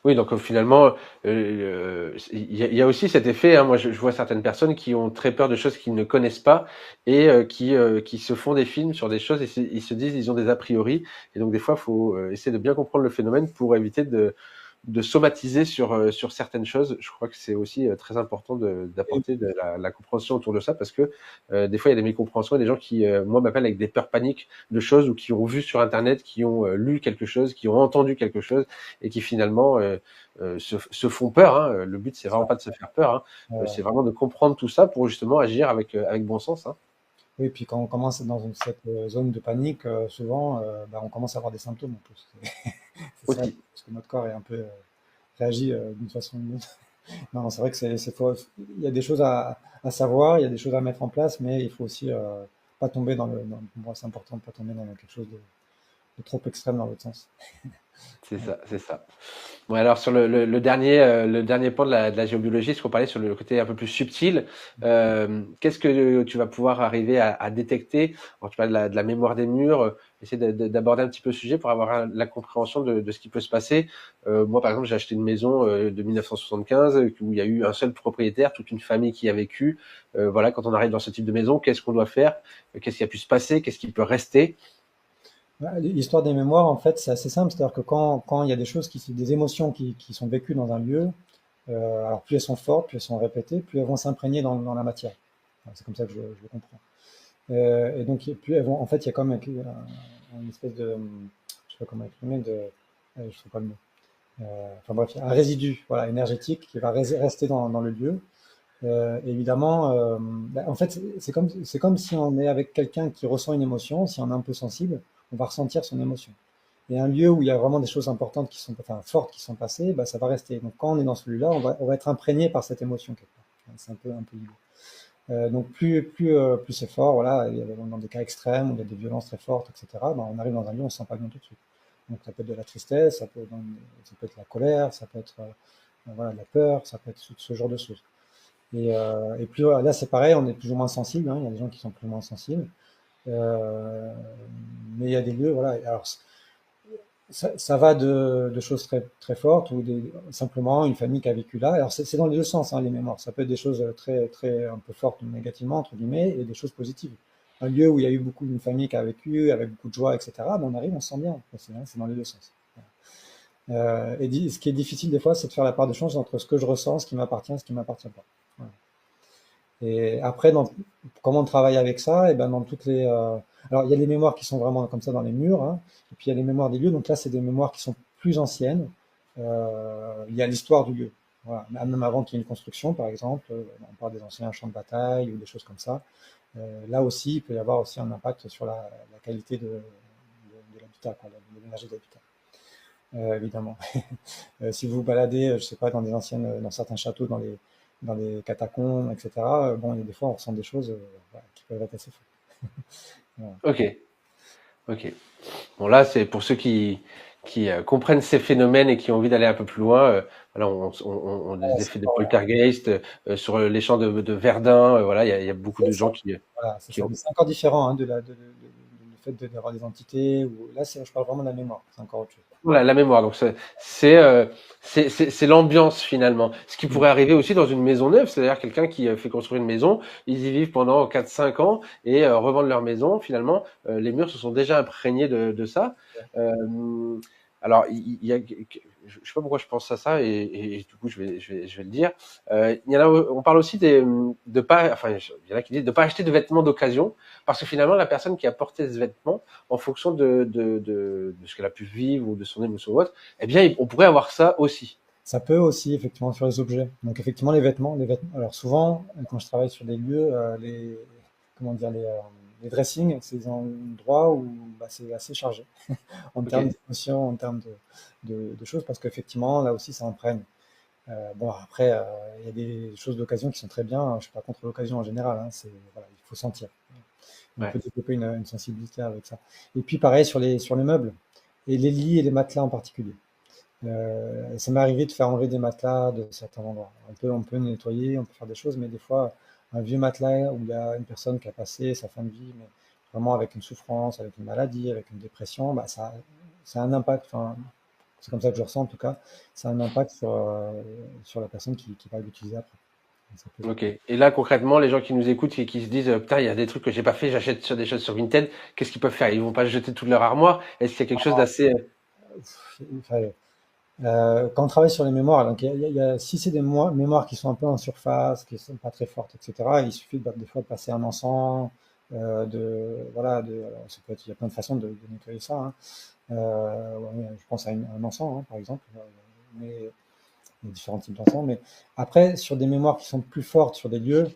Oui, donc finalement, il y a aussi cet effet. Hein, moi, je vois certaines personnes qui ont très peur de choses qu'ils ne connaissent pas et qui se font des films sur des choses et ils se disent ils ont des a priori. Et donc des fois, il faut essayer de bien comprendre le phénomène pour éviter de somatiser sur certaines choses. Je crois que c'est aussi très important Et- d'apporter de la compréhension autour de ça parce que des fois il y a des mécompréhensions et des gens qui moi m'appellent avec des peurs paniques de choses ou qui ont vu sur internet, qui ont lu quelque chose, qui ont entendu quelque chose et qui finalement se font peur. Hein. Le but c'est vraiment pas de se faire peur, hein. euh, C'est vraiment de comprendre tout ça pour justement agir avec bon sens. Hein. Oui, puis quand on commence dans cette zone de panique, souvent, bah, on commence à avoir des symptômes en plus. C'est ça, aussi. parce que notre corps est un peu réagit d'une façon ou d'une autre. Non, c'est vrai que c'est faux. Il y a des choses à savoir, il y a des choses à mettre en place, mais il faut aussi pas tomber pour moi, c'est important de pas tomber dans quelque chose de trop extrême dans l'autre sens. C'est Ouais. ça, c'est ça. Bon, alors sur le dernier point de la géobiologie, ce qu'on parlait sur le côté un peu plus subtil, qu'est-ce que tu vas pouvoir arriver à détecter? Alors, tu parles de la mémoire des murs, essayer d'aborder un petit peu le sujet pour avoir la compréhension de ce qui peut se passer. Moi, par exemple, j'ai acheté une maison de 1975 où il y a eu un seul propriétaire, toute une famille qui a vécu. Voilà, quand on arrive dans ce type de maison, qu'est-ce qu'on doit faire? Qu'est-ce qui a pu se passer? Qu'est-ce qui peut rester? L'histoire des mémoires, en fait, c'est assez simple. C'est-à-dire que quand il y a des choses des émotions qui sont vécues dans un lieu, alors plus elles sont fortes, plus elles sont répétées, plus elles vont s'imprégner dans la matière. Enfin, c'est comme ça que je le comprends. Et donc, plus elles vont, en fait, il y a comme une espèce je sais pas comment exprimer, je trouve pas le mot. Enfin bref, il y a un résidu, voilà, énergétique qui va rester dans le lieu. Évidemment, bah, en fait, c'est comme si on est avec quelqu'un qui ressent une émotion. Si on est un peu sensible, on va ressentir son émotion. Et un lieu où il y a vraiment des choses importantes qui sont, enfin, fortes qui sont passées, bah, ça va rester. Donc, quand on est dans celui-là, on va être imprégné par cette émotion quelque part. C'est un peu l'idée. Donc, plus c'est fort, voilà, il y a dans des cas extrêmes où il y a des violences très fortes, etc. Bah, on arrive dans un lieu, on se sent pas bien tout de suite. Donc, ça peut être de la tristesse, ça peut être la colère, ça peut être voilà, de la peur, ça peut être ce genre de choses. Et plus là, c'est pareil, on est plus ou moins sensible, hein, il y a des gens qui sont plus ou moins sensibles. Euh, mais il y a des lieux, voilà. Alors, ça va de choses très fortes ou simplement une famille qui a vécu là. Alors, c'est dans les deux sens, hein, les mémoires. Ça peut être des choses très, un peu fortes négativement, entre guillemets, et des choses positives. Un lieu où il y a eu une famille qui a vécu avec beaucoup de joie, etc., ben, on arrive, on se sent bien. C'est dans les deux sens. Ce qui est difficile des fois, c'est de faire la part de chance entre ce que je ressens, ce qui m'appartient, ce qui m'appartient pas. Voilà. Et après, comment on travaille avec ça? Et ben dans toutes les, alors il y a les mémoires qui sont vraiment comme ça dans les murs, hein, et puis il y a les mémoires des lieux. Donc là, c'est des mémoires qui sont plus anciennes. Il y a l'histoire du lieu. Voilà. Même avant qu'il y ait une construction, par exemple, on parle des anciens champs de bataille ou des choses comme ça. Là aussi, il peut y avoir aussi un impact sur la qualité de l'habitat, quoi, de l'énergie de l'habitat. Évidemment. Si vous vous baladez, je sais pas, dans certains châteaux, dans les catacombes, etc. Bon, il y a des fois, on ressent des choses voilà, qui peuvent être assez fortes. Voilà. Ok, ok. Bon là, c'est pour ceux qui comprennent ces phénomènes et qui ont envie d'aller un peu plus loin. Voilà, on a Voilà, des c'est effets de encore, poltergeist sur les champs de Verdun. Voilà, il y a beaucoup c'est de ça. gens Voilà, c'est qui ça. ont. Mais c'est encore différent hein, du fait d'avoir des entités. Là, je parle vraiment de la mémoire. C'est encore autre chose. Voilà, la mémoire. Donc c'est l'ambiance finalement. Ce qui Mm. pourrait arriver aussi dans une maison neuve, c'est-à-dire quelqu'un qui fait construire une maison, ils y vivent pendant 4 5 ans et revendent leur maison. Finalement, les murs se sont déjà imprégnés de ça. Euh, alors, il y a, je sais pas pourquoi je pense à ça et du coup je vais le dire. Il y en a, on parle aussi de pas, enfin, il y en a qui disent de pas acheter de vêtements d'occasion parce que finalement la personne qui a porté ce vêtement en fonction de ce qu'elle a pu vivre ou de son émotion ou autre, eh bien, on pourrait avoir ça aussi. Ça peut aussi, effectivement, sur les objets. Donc, effectivement, les vêtements. Alors, souvent, quand je travaille sur des lieux, comment dire, les dressings, c'est des endroits où bah, c'est assez chargé en Ok, termes d'émotions, en termes de choses, parce qu'effectivement, là aussi, ça imprègne. Bon, après, il y a des choses d'occasion qui sont très bien. Je suis pas contre l'occasion en général. Hein, voilà, il faut sentir. On ouais, peut développer une sensibilité avec ça. Et puis, pareil sur les meubles et les lits et les matelas en particulier. Ça m'est arrivé de faire enlever des matelas de certains endroits. On peut nettoyer, on peut faire des choses, mais des fois, un vieux matelas où il y a une personne qui a passé sa fin de vie, mais vraiment avec une souffrance, avec une maladie, avec une dépression, bah ça a un impact. Enfin, c'est comme ça que je ressens en tout cas. Ça a un impact sur la personne qui va l'utiliser après. Ça peut- ok. Et là, concrètement, les gens qui nous écoutent et qui se disent, putain, il y a des trucs que j'ai pas fait, j'achète sur des choses sur Vinted, qu'est-ce qu'ils peuvent faire? Ils vont pas jeter toute leur armoire? Est-ce qu'il y a quelque chose d'assez, Enfin, quand on travaille sur les mémoires, donc si c'est des mémoires qui sont un peu en surface, qui sont pas très fortes, etc., il suffit des fois de passer un encens, voilà, alors, il y a plein de façons de nettoyer ça. Hein. Ouais, je pense à un encens, hein, par exemple, mais il y a différents types d'encens. Mais après, sur des mémoires qui sont plus fortes sur des lieux,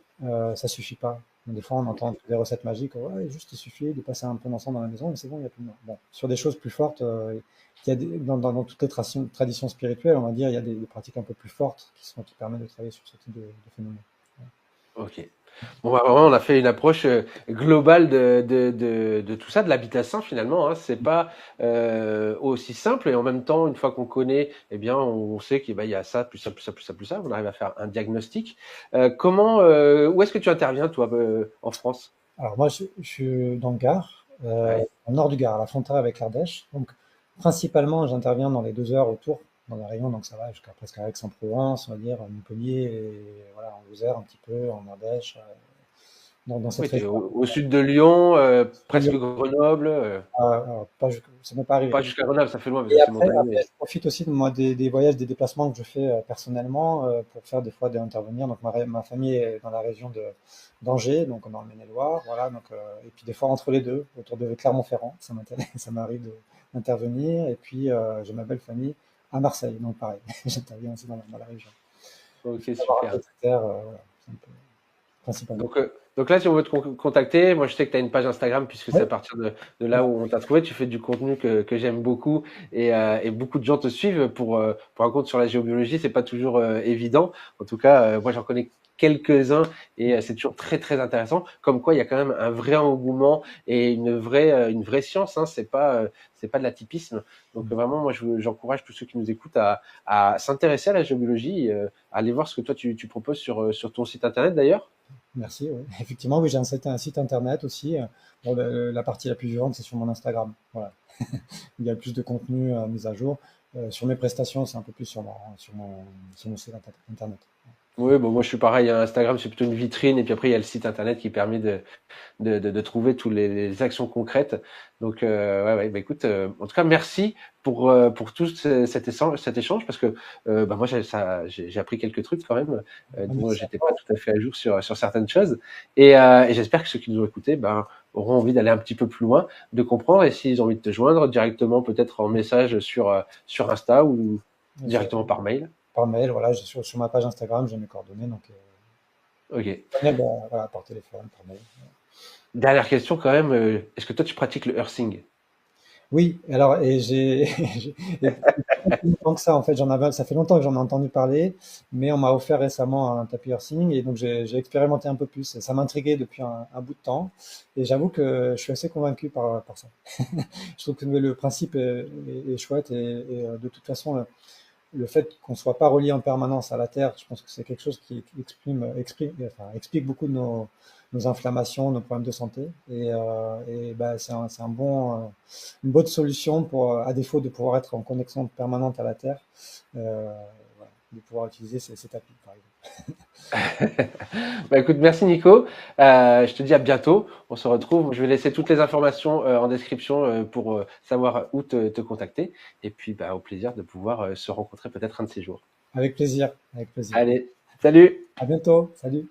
ça suffit pas. Donc, des fois, on entend des recettes magiques. Ouais, juste, il suffit de passer un peu d'encens dans la maison et c'est bon, il n'y a plus de mort. Bon, sur des choses plus fortes, il y a dans toutes les traditions spirituelles, on va dire, il y a des pratiques un peu plus fortes qui permettent de travailler sur ce type de phénomène. Ok. Bon, bah, vraiment, on a fait une approche globale de tout ça, de l'habitat sain finalement. Hein. C'est pas aussi simple et en même temps, une fois qu'on connaît, eh bien, on sait qu'il y a ça, plus ça, plus ça, plus ça, plus ça. On arrive à faire un diagnostic. Où est-ce que tu interviens, toi, en France? Alors moi, je suis dans le Gard, Ouais. au nord du Gard, à la frontière avec l'Ardèche. Donc principalement, j'interviens dans les 2 heures autour, dans la région, donc ça va jusqu'à presque Aix-en-Provence, on va dire, Montpellier, et voilà, en Lozère un petit peu, en Ardèche, dans cette Oui, tu es région. au sud de Lyon, presque Grenoble. Pas, ça m'est pas arrivé. Pas jusqu'à Grenoble, ça fait loin parce que Et c'est après, montagneux. je profite aussi de moi des voyages, des déplacements que je fais personnellement pour faire des fois d'intervenir. Donc ma famille est dans la région d'Angers, donc dans le Maine-et-Loire, voilà. Donc et puis des fois entre les deux, autour de Clermont-Ferrand, ça m'intéresse, ça m'arrive d'intervenir. Et puis j'ai ma belle famille à Marseille, donc pareil, j'interviens aussi dans la région. Ok, Juste avoir un peu super. de terre, voilà, c'est un peu principalement. Donc là, si on veut te contacter, moi je sais que tu as une page Instagram puisque c'est Oui, à partir de là où on t'a trouvé. Tu fais du contenu que j'aime beaucoup et beaucoup de gens te suivent pour un compte sur la géobiologie. C'est pas toujours évident. En tout cas, moi j'en connais quelques-uns et c'est toujours très très intéressant. Comme quoi, il y a quand même un vrai engouement et une vraie science. Hein. C'est pas de l'atypisme. Donc vraiment, moi j'encourage tous ceux qui nous écoutent à s'intéresser à la géobiologie, à aller voir ce que toi tu proposes sur ton site internet d'ailleurs. merci. Oui. Effectivement, oui, j'ai un site internet aussi. Bon, la partie la plus vivante, c'est sur mon Instagram. Voilà. Il y a plus de contenu mis à jour. Sur mes prestations, c'est un peu plus sur mon site internet. Oui, bon, moi je suis pareil. Hein. Instagram, c'est plutôt une vitrine, et puis après il y a le site internet qui permet de trouver toutes les actions concrètes. Donc, ouais, bah, écoute, en tout cas, merci pour tout cet échange, parce que bah, moi j'ai appris quelques trucs quand même, dont Merci à j'étais pas toi. tout à fait à jour sur certaines choses, et j'espère que ceux qui nous ont écoutés ben, auront envie d'aller un petit peu plus loin, de comprendre, et s'ils ont envie de te joindre directement, peut-être en message sur Insta ou directement par mail. Par mail, voilà, sur ma page Instagram, j'ai mes coordonnées. Donc, Ok. voilà, par téléphone, par mail. Dernière question quand même, est-ce que toi tu pratiques le earthing? Oui, alors, et et pas plus longtemps que ça, en fait, ça fait longtemps que j'en ai entendu parler, mais on m'a offert récemment un tapis earthing et donc j'ai expérimenté un peu plus. Ça m'intriguait depuis un bout de temps et j'avoue que je suis assez convaincu par ça. Je trouve que le principe est chouette et de toute façon, le fait qu'on soit pas relié en permanence à la Terre, je pense que c'est quelque chose qui explique beaucoup de nos inflammations, nos problèmes de santé. Et ben, une bonne solution pour, à défaut de pouvoir être en connexion permanente à la Terre, voilà, de pouvoir utiliser ces tapis, par exemple. Bah écoute, merci Nico. Je te dis à bientôt. On se retrouve. Je vais laisser toutes les informations en description pour savoir où te contacter. Et puis, bah, au plaisir de pouvoir se rencontrer peut-être un de ces jours. Avec plaisir, avec plaisir. Allez, salut! À bientôt. Salut.